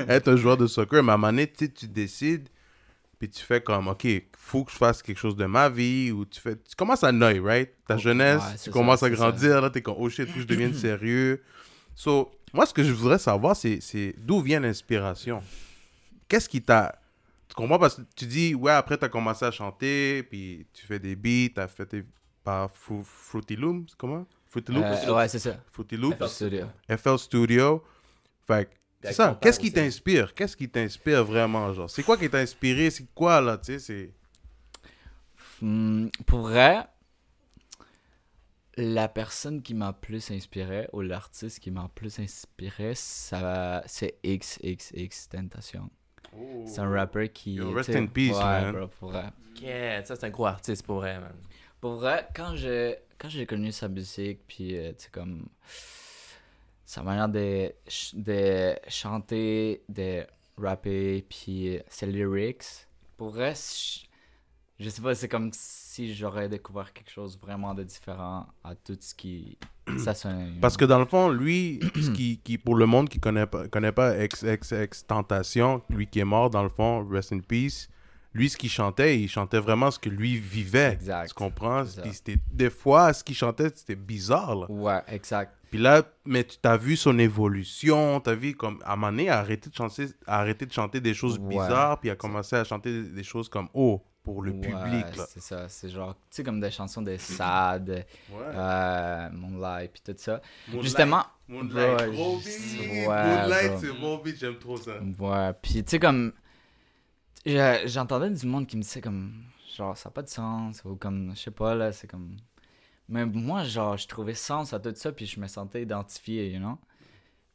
[SPEAKER 1] être un joueur de soccer. Mais à un moment donné, tu décides, puis tu fais comme, OK, faut que je fasse quelque chose de ma vie. Ou tu commences à noyer, right? Ta jeunesse,
[SPEAKER 4] Ouais,
[SPEAKER 1] tu
[SPEAKER 4] c'est
[SPEAKER 1] commences
[SPEAKER 4] ça,
[SPEAKER 1] à
[SPEAKER 4] c'est
[SPEAKER 1] grandir, là, t'es comme, oh shit, faut que je devienne sérieux. So, moi, ce que je voudrais savoir, c'est d'où vient l'inspiration. Qu'est-ce qui t'a... Tu comprends? Parce que tu dis, ouais, après, t'as commencé à chanter, puis tu fais des beats, t'as fait par Fruity Loops, comment? Fruity Loops?
[SPEAKER 4] Ouais, c'est ça.
[SPEAKER 1] Fruity Loops?
[SPEAKER 4] FL Studio.
[SPEAKER 1] FL Studio. Fait que, c'est
[SPEAKER 2] Avec
[SPEAKER 1] ça.
[SPEAKER 2] ton père
[SPEAKER 1] Qu'est-ce qui
[SPEAKER 2] aussi.
[SPEAKER 1] t'inspire? Qu'est-ce qui t'inspire vraiment, genre? C'est quoi qui t'a inspiré? C'est quoi, là, tu sais, c'est...
[SPEAKER 4] Pour vrai, la personne qui m'a plus inspiré, ou l'artiste qui m'a plus inspiré, c'est XXX Tentation. C'est un rappeur qui...
[SPEAKER 1] Yo, rest
[SPEAKER 4] tu sais,
[SPEAKER 1] in peace,
[SPEAKER 4] ouais,
[SPEAKER 1] man.
[SPEAKER 4] Bro, pour vrai.
[SPEAKER 2] Yeah, ça, c'est un gros artiste pour vrai, man.
[SPEAKER 4] Pour vrai, quand j'ai connu sa musique, puis tu sais, comme sa manière de chanter, rapper, puis ses lyrics. Pour vrai, je sais pas, c'est comme si j'aurais découvert quelque chose vraiment de différent à tout ce qui... ça sonne.
[SPEAKER 1] Parce que dans le fond, lui, pour le monde qui connaît pas Tentation, lui qui est mort dans le fond, rest in peace, lui ce qu'il chantait, il chantait vraiment ce que lui vivait.
[SPEAKER 4] Exact.
[SPEAKER 1] Tu comprends?
[SPEAKER 4] C'est
[SPEAKER 1] Puis
[SPEAKER 4] ça.
[SPEAKER 1] c'était, des fois, ce qu'il chantait, c'était bizarre. Là.
[SPEAKER 4] Ouais, exact.
[SPEAKER 1] Puis là, mais tu t'as vu son évolution, t'as vu comme à un moment donné, a arrêté de chanter des choses
[SPEAKER 4] Ouais.
[SPEAKER 1] bizarres, puis a commencé à chanter des choses comme oh pour le public. Là.
[SPEAKER 4] C'est ça, c'est genre, tu sais, comme des chansons des sad,
[SPEAKER 1] Ouais.
[SPEAKER 4] Moonlight, puis tout ça.
[SPEAKER 1] Moonlight.
[SPEAKER 4] Justement,
[SPEAKER 1] Moonlight,
[SPEAKER 4] bro,
[SPEAKER 1] gros
[SPEAKER 4] je-
[SPEAKER 1] beat.
[SPEAKER 4] ouais,
[SPEAKER 1] Moonlight,
[SPEAKER 4] bro.
[SPEAKER 1] c'est bon beat, j'aime trop ça.
[SPEAKER 4] Ouais, puis tu sais, comme, j'entendais du monde qui me disait comme, genre, ça n'a pas de sens, ou comme, je sais pas, là, c'est comme... Mais moi, genre, je trouvais sens à tout ça, puis je me sentais identifié, you know?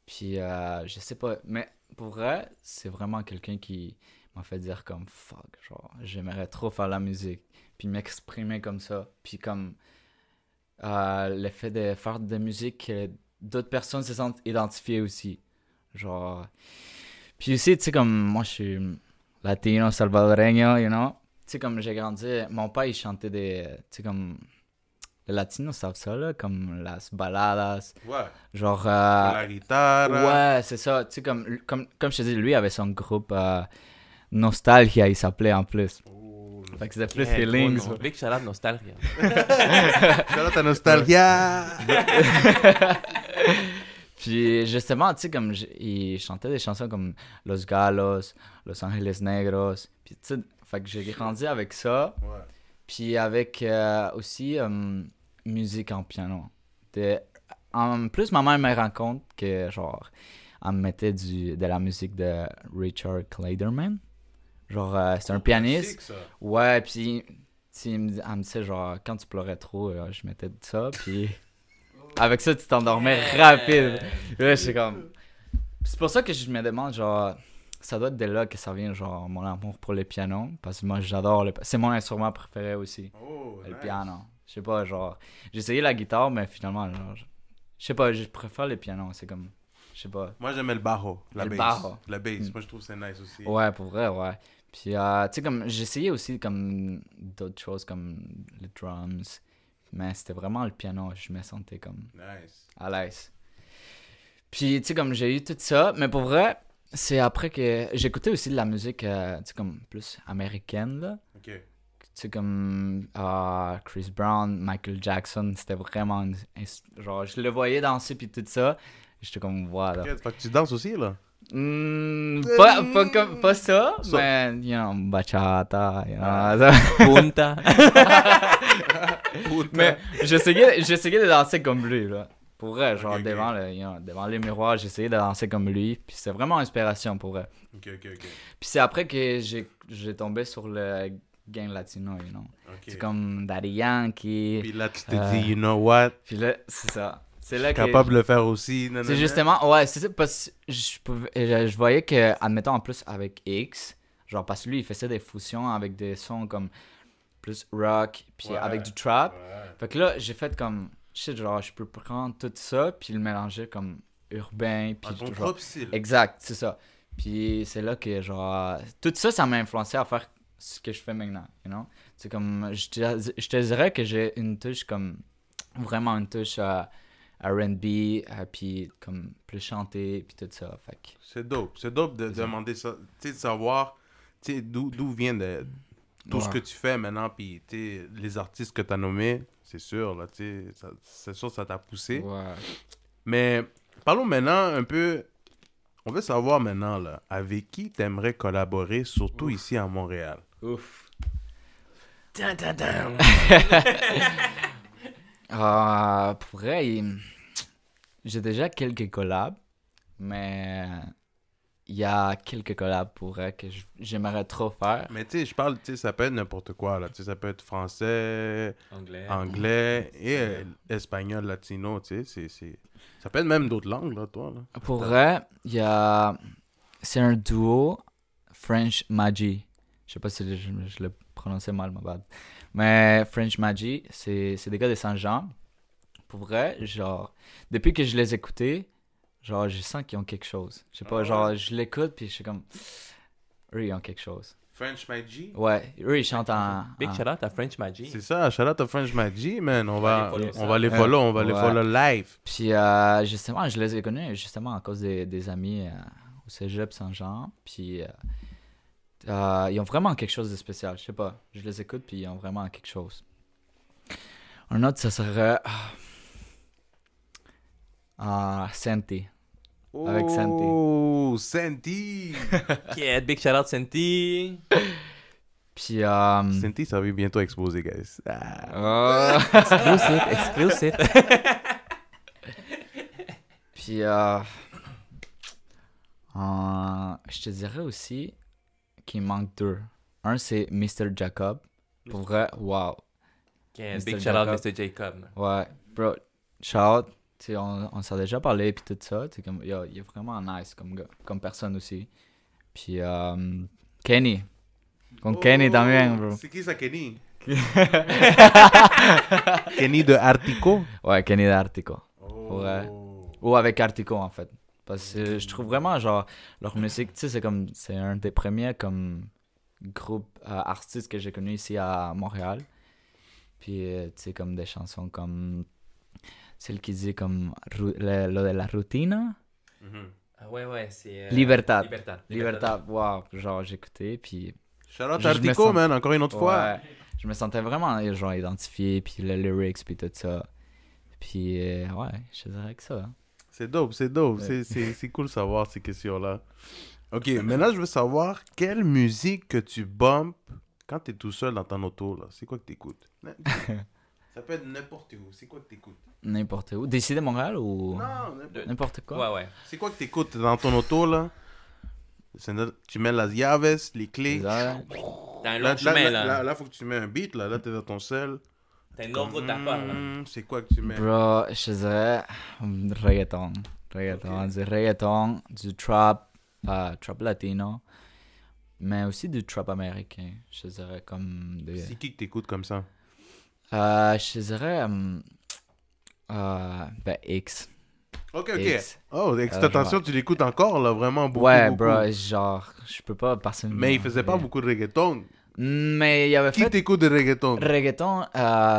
[SPEAKER 4] Puis, je sais pas, mais pour vrai, c'est vraiment quelqu'un qui m'a fait dire comme, fuck, genre, j'aimerais trop faire la musique, puis m'exprimer comme ça, puis comme, le fait de faire de la musique que d'autres personnes se sentent identifiées aussi, genre... Puis aussi, tu sais, comme, moi, je suis latino, salvadoreño, you know? Tu sais, comme j'ai grandi, mon père, il chantait des, tu sais, comme... Les latinos savent ça, là, comme las baladas,
[SPEAKER 1] Ouais.
[SPEAKER 4] genre...
[SPEAKER 1] La guitare.
[SPEAKER 4] ouais, c'est ça. Tu sais, comme je te dis, lui avait son groupe Nostalgia, il s'appelait en plus.
[SPEAKER 1] Oh,
[SPEAKER 4] Fait que c'était plus
[SPEAKER 2] Yeah,
[SPEAKER 4] feelings.
[SPEAKER 2] gros, non. Big shout out Nostalgia.
[SPEAKER 1] shout-out à Nostalgia.
[SPEAKER 4] Puis justement, tu sais, comme il chantait des chansons comme Los Galos, Los Angeles Negros. Puis tu sais, fait que j'ai grandi avec ça.
[SPEAKER 1] Ouais.
[SPEAKER 4] Puis avec aussi musique en piano. En plus, ma mère me rend compte que, genre, elle me mettait de la musique de Richard Clayderman. Genre, c'est un pianiste.
[SPEAKER 1] Classique, ça.
[SPEAKER 4] Ouais, puis elle me disait, genre, quand tu pleurais trop, je mettais de ça, puis avec ça, tu t'endormais rapide. Là, c'est comme... C'est pour ça que je me demande, genre, ça doit être de là que ça vient, genre, mon amour pour le piano, parce que moi, j'adore c'est mon instrument préféré aussi,
[SPEAKER 1] Oh,
[SPEAKER 4] le
[SPEAKER 1] nice.
[SPEAKER 4] piano. Je sais pas, genre, j'ai essayé la guitare, mais finalement, genre, je sais pas, je préfère le piano, c'est comme, je sais pas.
[SPEAKER 1] Moi, j'aimais le bajo, la
[SPEAKER 4] Le
[SPEAKER 1] bass.
[SPEAKER 4] bajo.
[SPEAKER 1] La bass,
[SPEAKER 4] Mm.
[SPEAKER 1] moi, je trouve que c'est nice aussi.
[SPEAKER 4] Ouais, pour vrai, ouais. Puis, tu sais, comme, j'essayais aussi, comme, d'autres choses, comme les drums, mais c'était vraiment le piano, je me sentais comme
[SPEAKER 1] Nice.
[SPEAKER 4] à l'aise. Puis, tu sais, comme, j'ai eu tout ça, mais pour vrai, c'est après que j'écoutais aussi de la musique, tu sais, comme, plus américaine, là.
[SPEAKER 1] Ok.
[SPEAKER 4] Tu sais, comme Chris Brown, Michael Jackson, c'était vraiment... genre, je le voyais danser, puis tout ça. J'étais comme, voilà.
[SPEAKER 1] Ok, fait que tu danses aussi, là.
[SPEAKER 4] Pas ça,
[SPEAKER 1] Ça.
[SPEAKER 4] mais, you know, bachata, you know,
[SPEAKER 1] Ah.
[SPEAKER 4] ça.
[SPEAKER 2] Punta.
[SPEAKER 4] Mais j'essayais de danser comme lui, là. Pour vrai, genre,
[SPEAKER 1] ok.
[SPEAKER 4] devant les miroirs, j'essayais de danser comme lui. Puis c'était vraiment inspiration pour vrai.
[SPEAKER 1] Ok.
[SPEAKER 4] Puis c'est après que j'ai tombé sur le gang latino, you know.
[SPEAKER 1] Ok.
[SPEAKER 4] C'est comme Daddy Yankee.
[SPEAKER 1] Puis là, tu te dis, you know what?
[SPEAKER 4] Puis là, c'est ça. C'est là que...
[SPEAKER 1] Capable de le faire aussi. nanana.
[SPEAKER 4] C'est justement... Ouais, c'est ça, parce que je voyais que, admettons, en plus, avec X, genre, parce que lui, il faisait des fusions avec des sons comme plus rock, puis
[SPEAKER 1] Ouais.
[SPEAKER 4] avec du trap.
[SPEAKER 1] Ouais.
[SPEAKER 4] Fait que là, j'ai fait comme... Shit, genre, je peux prendre tout ça, puis le mélanger comme urbain,
[SPEAKER 1] À
[SPEAKER 4] puis
[SPEAKER 1] ton
[SPEAKER 4] genre...
[SPEAKER 1] propre style.
[SPEAKER 4] Exact, c'est ça. Puis c'est là que, genre... Tout ça, ça m'a influencé à faire ce que je fais maintenant, you know? C'est comme... Je te dirais que j'ai une touche comme... Vraiment une touche R&B, puis comme plus chanté, puis tout ça, fait que...
[SPEAKER 1] C'est dope. C'est dope de demander ça. Tu sais, de savoir tu sais, d'où vient tout ce
[SPEAKER 4] Ouais.
[SPEAKER 1] que tu fais maintenant. Puis, tu sais, les artistes que tu as nommés, c'est sûr, là, tu sais, c'est sûr que ça t'a poussé.
[SPEAKER 4] Ouais.
[SPEAKER 1] Mais parlons maintenant un peu. On veut savoir maintenant, là, avec qui tu aimerais collaborer, surtout ici à Montréal.
[SPEAKER 4] Ouf.
[SPEAKER 2] Dun, dun, dun.
[SPEAKER 4] Pour vrai, j'ai déjà quelques collabs, mais il y a quelques collabs pour vrai que j'aimerais trop faire.
[SPEAKER 1] Mais tu sais, je parle, tu sais, ça peut être n'importe quoi, là. Tu sais, ça peut être français,
[SPEAKER 2] Anglais.
[SPEAKER 1] anglais et espagnol, latino, tu sais. Ça peut être même d'autres langues, là, toi, là.
[SPEAKER 4] Pour vrai, c'est un duo French Magi. Je sais pas si je le prononçais mal, ma bad. Mais French Magi, c'est des gars de Saint-Jean. Pour vrai, genre, depuis que je les écoutais, Genre, je sens qu'ils ont quelque chose. Je sais pas, genre, je l'écoute, puis je suis comme... Eux, ils ont quelque chose.
[SPEAKER 1] French Magic.
[SPEAKER 4] Ouais, eux, ils chantent en...
[SPEAKER 2] Big shout out à French Magic.
[SPEAKER 1] C'est ça, shout out à French Magic, man. On va les
[SPEAKER 4] Ouais.
[SPEAKER 1] follow live.
[SPEAKER 4] Puis, justement, je les ai connus, justement, à cause des amis au cégep Saint-Jean. Puis, ils ont vraiment quelque chose de spécial. Je sais pas, je les écoute, puis ils ont vraiment quelque chose. Un autre, ça serait... Senti. Avec Santi.
[SPEAKER 1] Oh, Santi.
[SPEAKER 2] Yeah, big shout out Senti.
[SPEAKER 4] Puis,
[SPEAKER 1] Santi, ça va bientôt exploser, guys. Ah.
[SPEAKER 2] Exclusive.
[SPEAKER 4] puis, je te dirais aussi qu'il manque deux. Un, c'est Mr. Jacob. Pour vrai, wow.
[SPEAKER 2] Yeah,
[SPEAKER 4] Mr.
[SPEAKER 2] big shout out
[SPEAKER 4] Jacob.
[SPEAKER 2] Mr. Jacob.
[SPEAKER 4] Ouais, bro, shout out. Tu sais, on s'en a déjà parlé, puis tout ça. Tu sais, comme, il est vraiment nice comme gars, comme personne aussi. Puis, Kenny. Con Kenny también, bro.
[SPEAKER 1] C'est qui ça, Kenny? Kenny de Artico?
[SPEAKER 4] Ouais, Kenny d'Artico.
[SPEAKER 1] Oh.
[SPEAKER 4] Ouais. Ou avec Artico, en fait. Parce que je trouve vraiment, genre, leur musique, tu sais, c'est un des premiers, comme, groupes artistes que j'ai connus ici à Montréal. Puis, tu sais, comme des chansons comme celle qui dit comme lo de la routine.
[SPEAKER 2] Ah ouais, c'est...
[SPEAKER 4] Libertad.
[SPEAKER 2] Libertad.
[SPEAKER 4] Wow, genre, j'écoutais, puis...
[SPEAKER 1] Shout out
[SPEAKER 4] Je me
[SPEAKER 1] Artico,
[SPEAKER 4] sens-
[SPEAKER 1] man, encore une autre fois.
[SPEAKER 4] Ouais, je me sentais vraiment, genre, identifié, puis les lyrics, puis tout ça. Puis, ouais, je dirais que ça.
[SPEAKER 1] C'est dope, c'est dope.
[SPEAKER 4] Ouais.
[SPEAKER 1] C'est cool de savoir ces questions-là. Ok, maintenant, je veux savoir quelle musique que tu bumpes quand t'es tout seul dans ton auto, là. C'est quoi que t'écoutes? Ça peut être n'importe où. C'est quoi que t'écoutes?
[SPEAKER 4] N'importe où. D'ici de Montréal ou
[SPEAKER 1] Non, n'importe.
[SPEAKER 4] n'importe quoi?
[SPEAKER 2] Ouais.
[SPEAKER 1] C'est quoi que t'écoutes dans ton auto, là? Tu mets las llaves, les clés.
[SPEAKER 4] Exact.
[SPEAKER 2] T'as un
[SPEAKER 1] Là,
[SPEAKER 2] long chemin, là.
[SPEAKER 1] là, faut que tu mets un beat, là. Là, t'es dans ton sel.
[SPEAKER 2] T'as une longue route à faire, là.
[SPEAKER 1] C'est quoi que tu mets?
[SPEAKER 4] Bro, je dirais reggaeton. Du reggaeton, du trap, trap latino, mais aussi du trap américain. Je dirais comme des...
[SPEAKER 1] C'est qui que t'écoutes comme ça?
[SPEAKER 4] je dirais ben X.
[SPEAKER 1] Ok.
[SPEAKER 4] X.
[SPEAKER 1] Oh, attention,
[SPEAKER 4] genre-
[SPEAKER 1] tu l'écoutes encore, là, vraiment beaucoup.
[SPEAKER 4] Ouais,
[SPEAKER 1] beaucoup.
[SPEAKER 4] bro, genre, je peux pas passer...
[SPEAKER 1] Mais il faisait pas beaucoup de reggaeton.
[SPEAKER 4] Mais il y avait
[SPEAKER 1] Qui
[SPEAKER 4] fait
[SPEAKER 1] t'écoute de reggaeton?
[SPEAKER 4] reggaeton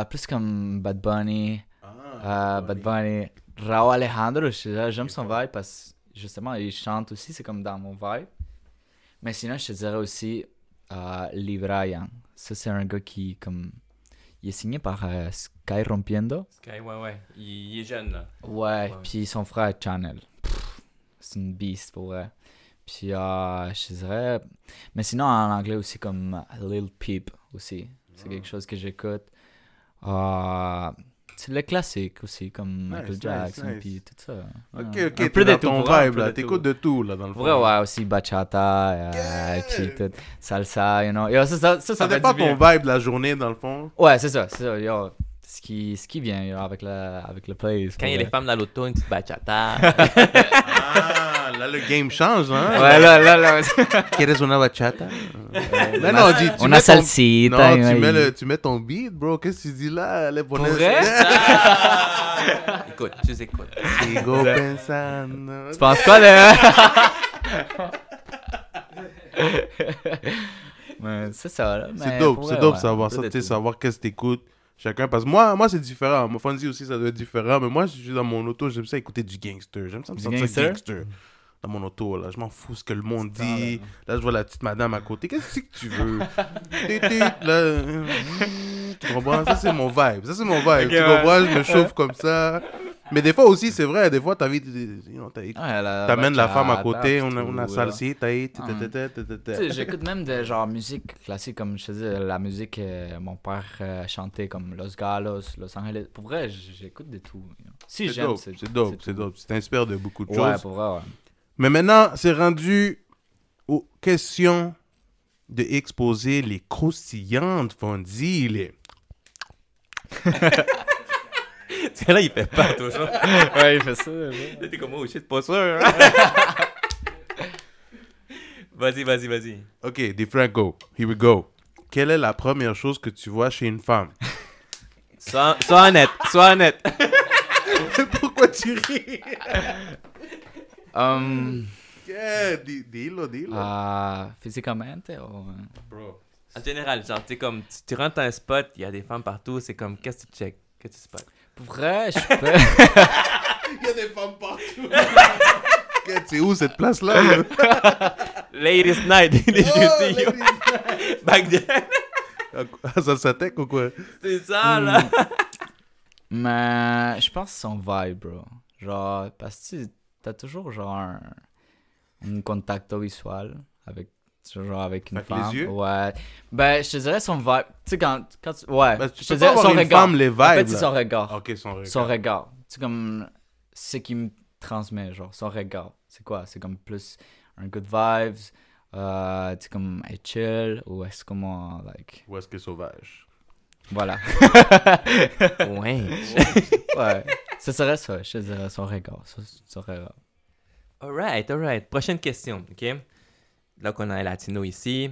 [SPEAKER 4] plus comme Bad Bunny,
[SPEAKER 1] Bad Bunny.
[SPEAKER 4] Raúl Alejandro, j'aime son vibe parce que justement il chante aussi, c'est comme dans mon vibe. Mais sinon, je te dirais aussi Lee Bryan. Ça, c'est un gars qui, comme, il est signé par Sky Rompiendo.
[SPEAKER 2] Sky, ouais. Il est jeune, là.
[SPEAKER 4] Ouais,
[SPEAKER 2] Ouais.
[SPEAKER 4] puis son frère Channel. C'est une beast pour vrai. Puis je te dirais. Mais sinon, en anglais aussi, comme Lil Peep aussi. C'est quelque chose que j'écoute. C'est le classique aussi, comme Michael
[SPEAKER 1] Nice,
[SPEAKER 4] Jackson,
[SPEAKER 1] nice.
[SPEAKER 4] puis tout ça.
[SPEAKER 1] Ok,
[SPEAKER 4] Ouais.
[SPEAKER 1] ok,
[SPEAKER 4] Un
[SPEAKER 1] t'es
[SPEAKER 4] peu
[SPEAKER 1] dans
[SPEAKER 4] de tout,
[SPEAKER 1] ton
[SPEAKER 4] pour vrai, un
[SPEAKER 1] vibe,
[SPEAKER 4] peu
[SPEAKER 1] là.
[SPEAKER 4] de
[SPEAKER 1] T'écoutes
[SPEAKER 4] tout.
[SPEAKER 1] de tout, là, dans le fond.
[SPEAKER 4] Pour vrai, ouais, aussi bachata, puis tout, salsa, you know. Yo, ça
[SPEAKER 1] Ça
[SPEAKER 4] fait
[SPEAKER 1] dépend
[SPEAKER 4] du
[SPEAKER 1] ton
[SPEAKER 4] bien.
[SPEAKER 1] vibe de la journée, dans le fond.
[SPEAKER 4] Ouais, c'est ça, yo. Ce qui vient, yo, avec le playlist.
[SPEAKER 2] Quand il y a les femmes dans l'auto, une petite bachata.
[SPEAKER 1] Ah, là, le game change, hein?
[SPEAKER 4] Ouais, là.
[SPEAKER 1] ¿Quieres una bachata? Mais non, dis, tu
[SPEAKER 4] On
[SPEAKER 1] mets
[SPEAKER 4] a
[SPEAKER 1] ton-
[SPEAKER 4] salsita.
[SPEAKER 1] Non, tu mets ton beat, bro. Qu'est-ce que tu dis là? Les
[SPEAKER 4] Pour vrai?
[SPEAKER 2] Écoute, tu écoutes.
[SPEAKER 1] Sigo pensando.
[SPEAKER 4] Tu penses quoi, là? Ouais, c'est ça, là.
[SPEAKER 1] C'est
[SPEAKER 4] mais
[SPEAKER 1] dope,
[SPEAKER 4] pour
[SPEAKER 1] c'est
[SPEAKER 4] vrai,
[SPEAKER 1] dope
[SPEAKER 4] ouais,
[SPEAKER 1] savoir
[SPEAKER 4] un peu
[SPEAKER 1] ça,
[SPEAKER 4] de
[SPEAKER 1] tu sais,
[SPEAKER 4] tout.
[SPEAKER 1] savoir qu'est-ce que t'écoutes. Chacun, parce que moi c'est différent. Moi, Fonzie aussi, ça doit être différent. Mais moi, je suis dans mon auto, j'aime ça écouter du gangster. J'aime ça me
[SPEAKER 4] Du
[SPEAKER 1] sentir
[SPEAKER 4] gangster?
[SPEAKER 1] gangster dans mon auto, là. Je m'en fous ce que le monde dit. Là, je vois la petite madame à côté. Qu'est-ce que tu veux? Tété, là. Tu comprends? Ça, c'est mon vibe. Ça, c'est mon vibe. Tu comprends? Je me chauffe comme ça. Mais des fois aussi, c'est vrai. Des fois, t'as envie
[SPEAKER 4] Ouais,
[SPEAKER 1] t'amènes la femme à côté,
[SPEAKER 4] bachata,
[SPEAKER 1] on a
[SPEAKER 4] tout,
[SPEAKER 1] salsita,
[SPEAKER 4] Tu sais, j'écoute même de genre musique classique, comme je te disais, la musique que mon père chantait, comme Los Galos, Los Angeles. Pour vrai, j'écoute de tout. You know. Si
[SPEAKER 1] C'est
[SPEAKER 4] j'aime,
[SPEAKER 1] dope, c'est dope, c'est
[SPEAKER 4] tout.
[SPEAKER 1] dope. Tu t'inspires de beaucoup de
[SPEAKER 4] Ouais,
[SPEAKER 1] choses.
[SPEAKER 4] pour vrai, ouais.
[SPEAKER 1] Mais maintenant, c'est rendu aux questions de exposer les croustillantes Fonzie.
[SPEAKER 2] C'est là, il fait peur, toujours.
[SPEAKER 4] Ouais, il fait ça.
[SPEAKER 2] Là, t'es comme, oh shit, pas sûr. Vas-y.
[SPEAKER 1] Ok, DeFranco, here we go. Quelle est la première chose que tu vois chez une femme?
[SPEAKER 2] Sois honnête.
[SPEAKER 1] Pourquoi tu ris? Yeah, dilo.
[SPEAKER 4] Physicamente o...
[SPEAKER 1] Bro.
[SPEAKER 2] En général, genre, tu sais, comme, tu rentres dans un spot, il y a des femmes partout, c'est comme, qu'est-ce que tu check? Qu'est-ce que tu spots?
[SPEAKER 4] Pour vrai, je peux...
[SPEAKER 1] Il y a des femmes partout. C'est où cette place-là? Là?
[SPEAKER 2] Ladies night, des jeudis, yo. Back then.
[SPEAKER 1] Ça s'attaque ou quoi?
[SPEAKER 2] C'est ça, là.
[SPEAKER 4] Mais je pense que c'est son vibe, bro. Genre, parce que t'as toujours genre un contact visuel avec, genre avec une
[SPEAKER 1] Avec
[SPEAKER 4] femme.
[SPEAKER 1] les yeux?
[SPEAKER 4] Ouais. Ben, je te dirais son vibe. Tu sais, quand tu... Ouais.
[SPEAKER 1] Ben, tu
[SPEAKER 4] je te
[SPEAKER 1] peux pas
[SPEAKER 4] dirais
[SPEAKER 1] avoir
[SPEAKER 4] son
[SPEAKER 1] une
[SPEAKER 4] regard.
[SPEAKER 1] femme, les vibes,
[SPEAKER 4] En fait, c'est
[SPEAKER 1] là.
[SPEAKER 4] son regard.
[SPEAKER 1] Ok, son regard.
[SPEAKER 4] Son regard. C'est comme ce qui me transmet, genre, son regard. C'est quoi? C'est comme plus un good vibes. Tu sais, comme elle chill ou est-ce comment, like...
[SPEAKER 1] Ou est-ce que sauvage?
[SPEAKER 4] Voilà.
[SPEAKER 2] Ouais.
[SPEAKER 4] Ouais. Ce serait ça, je te dirais son regard. Son regard.
[SPEAKER 2] Alright. Prochaine question, ok? Là qu'on a un latino ici.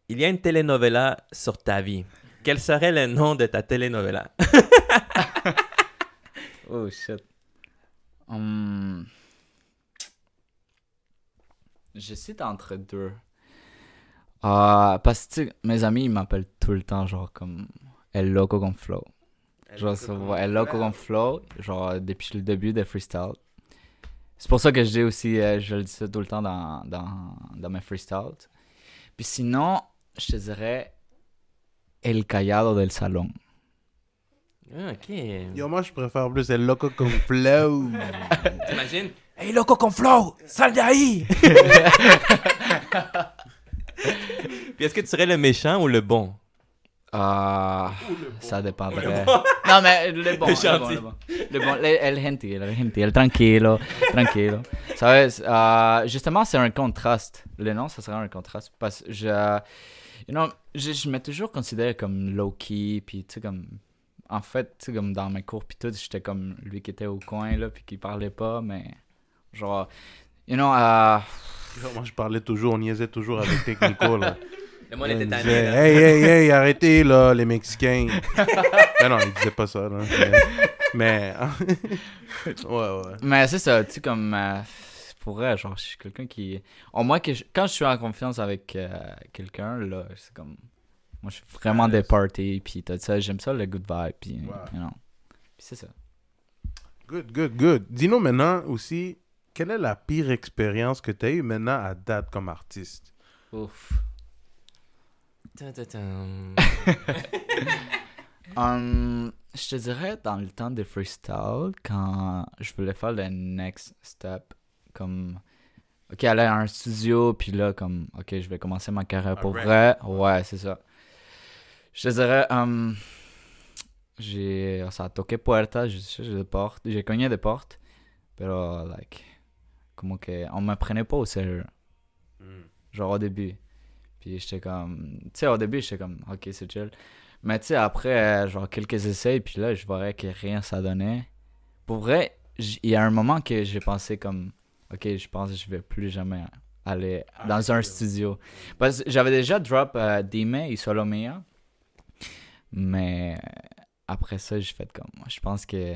[SPEAKER 2] Il y a une telenovela sur ta vie. Quel serait le nom de ta telenovela?
[SPEAKER 4] Oh shit. J'hésite entre deux. Parce que tu sais, mes amis ils m'appellent tout le temps genre comme El Loco con Flow. Genre El Loco con Flow, genre depuis le début de freestyle. C'est pour ça que je dis aussi, je le dis ça tout le temps dans mes freestyles. Puis sinon, je te dirais El Callado del Salón.
[SPEAKER 2] Ah, ok.
[SPEAKER 1] Yo, moi, je préfère plus El Loco con Flow.
[SPEAKER 2] T'imagines? Hey, loco con flow! Sale de ahí! Puis est-ce que tu serais le méchant ou le bon?
[SPEAKER 4] Ça dépendrait. Non, mais le bon. Le bon. El gentil, el tranquilo. Ça, justement, c'est un contraste. Le nom, ça serait un contraste. Parce que je m'ai toujours considéré comme low-key, puis tu sais, comme... En fait, tu sais, comme dans mes cours, puis tout, j'étais comme lui qui était au coin, là, puis qui parlait pas, mais... Genre,
[SPEAKER 1] Moi, je parlais toujours, on niaisait toujours avec Technico, là.
[SPEAKER 2] Le monde était
[SPEAKER 1] Il
[SPEAKER 2] tanné,
[SPEAKER 1] disait,
[SPEAKER 2] là.
[SPEAKER 1] hey, arrêtez, là, les Mexicains. Mais non, il disait pas ça, là. Mais... ouais.
[SPEAKER 4] Mais c'est ça, tu sais, comme... pour vrai, genre, je suis quelqu'un qui... Au moins, quand je suis en confiance avec quelqu'un, là, c'est comme... Moi, je suis vraiment des parties, puis tout ça, j'aime ça, le good vibe, puis, Puis c'est ça.
[SPEAKER 1] Good. Dis-nous maintenant aussi, quelle est la pire expérience que tu as eue maintenant à date comme artiste?
[SPEAKER 4] Ouf.
[SPEAKER 2] Tum.
[SPEAKER 4] Je te dirais, dans le temps de freestyle, quand je voulais faire le next step, comme... OK, aller à un studio, puis là, comme... OK, je vais commencer ma carrière pour vrai. Ouais, c'est ça. Je te dirais... ça a toqué puertas, j'ai cogné des portes, pero, like... Como que on me prenait pas au sérieux. Genre au début. Puis j'étais comme... Tu sais, au début, j'étais comme... OK, c'est chill. Mais tu sais, après, genre, quelques essais, puis là, je voyais que rien ça donnait. Pour vrai, il y a un moment que j'ai pensé comme... OK, je pense que je vais plus jamais aller dans un studio. Parce que j'avais déjà drop Dime et Solomea. Mais après ça, j'ai fait comme... Je pense que...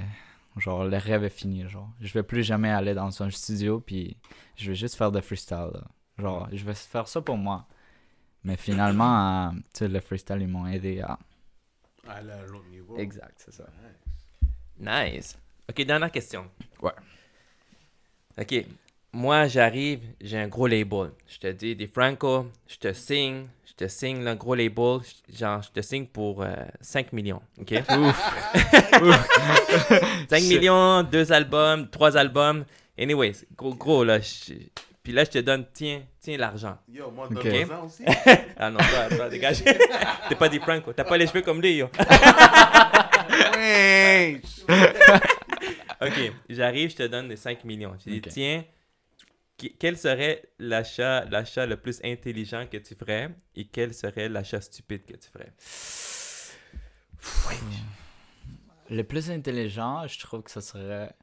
[SPEAKER 4] Genre, le rêve est fini, genre. Je vais plus jamais aller dans un studio, puis je vais juste faire de freestyle, là. Genre, je vais faire ça pour moi. Mais finalement, tu sais, le freestyle, ils m'ont aidé à...
[SPEAKER 1] Aller à l'autre niveau.
[SPEAKER 4] Exact, c'est ça.
[SPEAKER 2] Nice. OK, dernière question.
[SPEAKER 4] Ouais.
[SPEAKER 2] OK. Moi, j'arrive, j'ai un gros label. Je te dis, des Franco, je te signe le gros label. Genre, je te signe pour 5 millions. OK? 5 millions, 2 albums, 3 albums. Anyways, gros là. Puis là, je te donne, tiens l'argent.
[SPEAKER 1] Yo, moi,
[SPEAKER 4] Ok.
[SPEAKER 1] donne-moi aussi.
[SPEAKER 2] Ah non, toi, dégage. T'es pas des Franco. T'as pas les cheveux comme lui, yo.
[SPEAKER 1] Ouais.
[SPEAKER 2] OK, j'arrive, je te donne les 5 millions. Je dis,
[SPEAKER 4] Ok.
[SPEAKER 2] tiens, quel serait l'achat le plus intelligent que tu ferais et quel serait l'achat stupide que tu ferais?
[SPEAKER 4] Le plus intelligent, je trouve que ça serait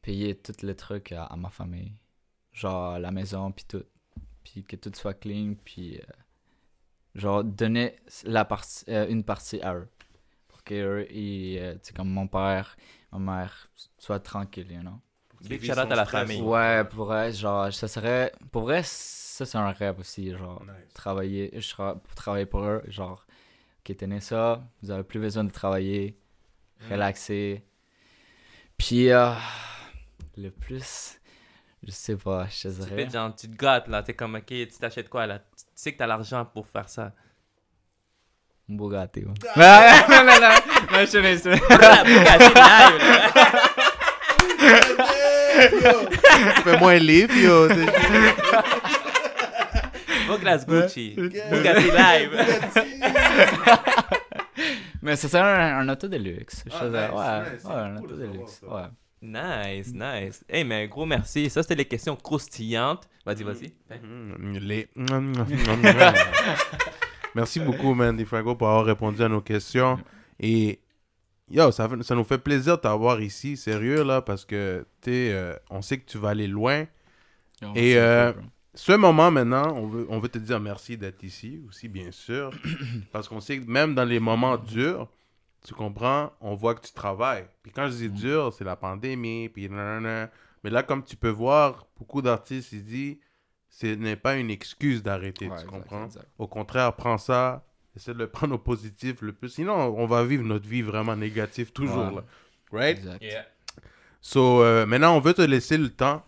[SPEAKER 4] payer tous les trucs à ma famille. Genre la maison, puis tout. Puis que tout soit clean, puis genre donner une partie à eux. Pour qu'eux, tu sais, comme mon père, ma mère, soient tranquilles, you know?
[SPEAKER 2] Big
[SPEAKER 1] vit
[SPEAKER 2] shout out
[SPEAKER 1] son
[SPEAKER 2] à la
[SPEAKER 1] stress.
[SPEAKER 2] famille.
[SPEAKER 4] Ouais, pour vrai, genre, ça serait. Pour vrai, ça, c'est un rêve aussi, genre,
[SPEAKER 1] Nice.
[SPEAKER 4] travailler pour eux, genre, ok, tenez ça, vous avez plus besoin de travailler, relaxer. Puis, le plus, je sais pas, je te
[SPEAKER 2] Tu
[SPEAKER 4] dirais.
[SPEAKER 2] fais genre, tu te gâtes là, t'es comme, ok, tu t'achètes quoi là? Tu sais que t'as l'argent pour faire ça.
[SPEAKER 4] Un Bugatti, ouais. Non, je te laisse.
[SPEAKER 2] Bugatti live, là.
[SPEAKER 1] Fais-moi un livre, yo.
[SPEAKER 2] Douglas Gucci. Bugatti live.
[SPEAKER 4] Mais ça serait un auto de luxe. Je te
[SPEAKER 1] Ah,
[SPEAKER 4] dirais,
[SPEAKER 1] nice,
[SPEAKER 4] ouais,
[SPEAKER 1] nice,
[SPEAKER 4] ouais,
[SPEAKER 1] c'est
[SPEAKER 4] un
[SPEAKER 1] cool
[SPEAKER 4] auto
[SPEAKER 1] de
[SPEAKER 4] de
[SPEAKER 1] savoir
[SPEAKER 4] luxe.
[SPEAKER 1] ça.
[SPEAKER 4] Ouais.
[SPEAKER 2] Nice, nice. Hey, mais un gros merci. Ça, c'était les questions croustillantes. Vas-y, vas-y.
[SPEAKER 1] Les... Merci beaucoup, man, Defrago, pour avoir répondu à nos questions. Et yo, ça nous fait plaisir de t'avoir ici, sérieux, là, parce que on sait que tu vas aller loin. Et ce moment maintenant, on veut te dire merci d'être ici aussi, bien sûr. Parce qu'on sait que même dans les moments durs, tu comprends, on voit que tu travailles. Puis quand je dis dur, c'est la pandémie, puis nanana. Mais là, comme tu peux voir, beaucoup d'artistes, ils disent, ce n'est pas une excuse d'arrêter,
[SPEAKER 4] Ouais,
[SPEAKER 1] tu
[SPEAKER 4] exact,
[SPEAKER 1] comprends?
[SPEAKER 4] exact.
[SPEAKER 1] Au contraire, prends ça, essaie de le prendre au positif le plus. Sinon, on va vivre notre vie vraiment négative toujours,
[SPEAKER 4] Ouais.
[SPEAKER 1] là. Right?
[SPEAKER 4] Exact.
[SPEAKER 1] So, maintenant, on veut te laisser le temps.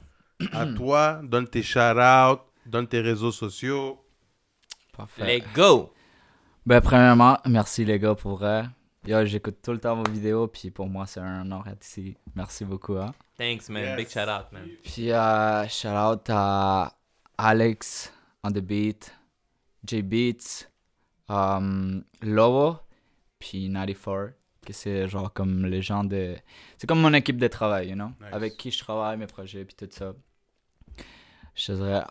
[SPEAKER 1] À toi, donne tes shout-outs, donne tes réseaux sociaux.
[SPEAKER 4] Parfait.
[SPEAKER 2] Let's go!
[SPEAKER 4] Ben, premièrement, merci les gars pour vrai. Yo, j'écoute tout le temps vos vidéos, puis pour moi, c'est un honneur d'être ici. Merci beaucoup, hein.
[SPEAKER 2] Thanks, man.
[SPEAKER 1] Yes.
[SPEAKER 2] Big shout out, man.
[SPEAKER 4] Puis, shout out à Alex on the beat, J Beats, Lobo, puis 94, que c'est genre comme les gens de... C'est comme mon équipe de travail, you know?
[SPEAKER 1] Nice.
[SPEAKER 4] Avec qui je travaille, mes projets, puis tout ça. Je dirais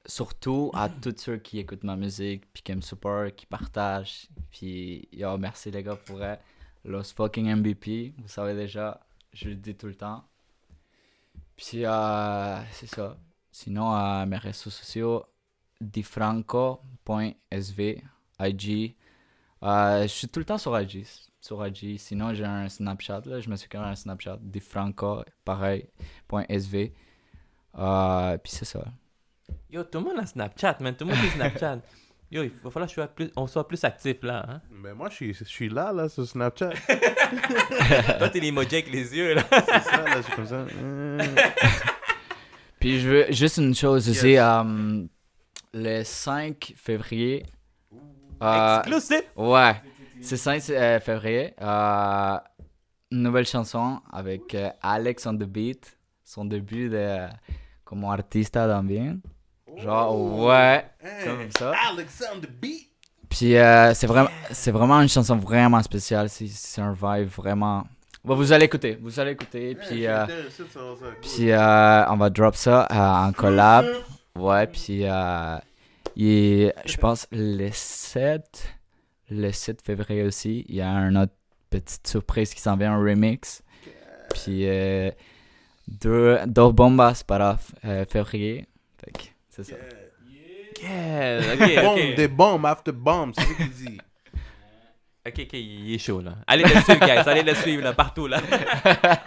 [SPEAKER 4] surtout à tous ceux qui écoutent ma musique, puis qui me supportent, qui partagent. Puis, yo, merci les gars pour vrai. Los fucking MVP, vous savez déjà, je le dis tout le temps. Puis, c'est ça. Sinon, mes réseaux sociaux, difranco.sv, IG. Je suis tout le temps sur IG. Sinon, j'ai un Snapchat, là. Je me suis créé un Snapchat, difranco, pareil, .sv. Puis c'est ça.
[SPEAKER 2] Yo, tout le monde a Snapchat, man. Tout le monde a Snapchat. Yo, il va falloir qu'on soit plus actif là. Hein?
[SPEAKER 1] Mais moi, je suis là, sur Snapchat.
[SPEAKER 2] Toi, t'es l'emoji avec les yeux là.
[SPEAKER 1] C'est ça, là, je suis comme ça.
[SPEAKER 4] Puis je veux juste une chose aussi. Le 5 février.
[SPEAKER 2] Exclusif!
[SPEAKER 4] Ouais. C'est 5 février. Une nouvelle chanson avec Alex on the beat. Son début comme artista también. Genre, ouais. Comme ça.
[SPEAKER 1] Alexander B.
[SPEAKER 4] Puis c'est vraiment une chanson vraiment spéciale. C'est un vibe vraiment. Bon, vous allez écouter. Puis, on va drop ça en collab. Ouais, puis je pense le 7 février aussi, il y a une autre petite surprise qui s'en vient, un remix. Puis deux bombas para février. Fait que c'est ça.
[SPEAKER 2] Yeah, ok,
[SPEAKER 1] Bombe,
[SPEAKER 2] ok.
[SPEAKER 1] des bombes after bombes, c'est ce qu'il dit.
[SPEAKER 2] Ok, il est chaud là. Allez le suivre, guys. Allez le suivre là, partout là.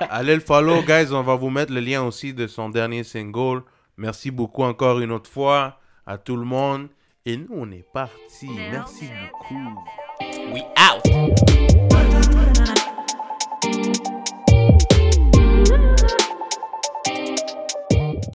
[SPEAKER 1] Allez le follow, guys. On va vous mettre le lien aussi de son dernier single. Merci beaucoup encore une autre fois à tout le monde. Et nous, on est parti. Merci beaucoup.
[SPEAKER 2] We out!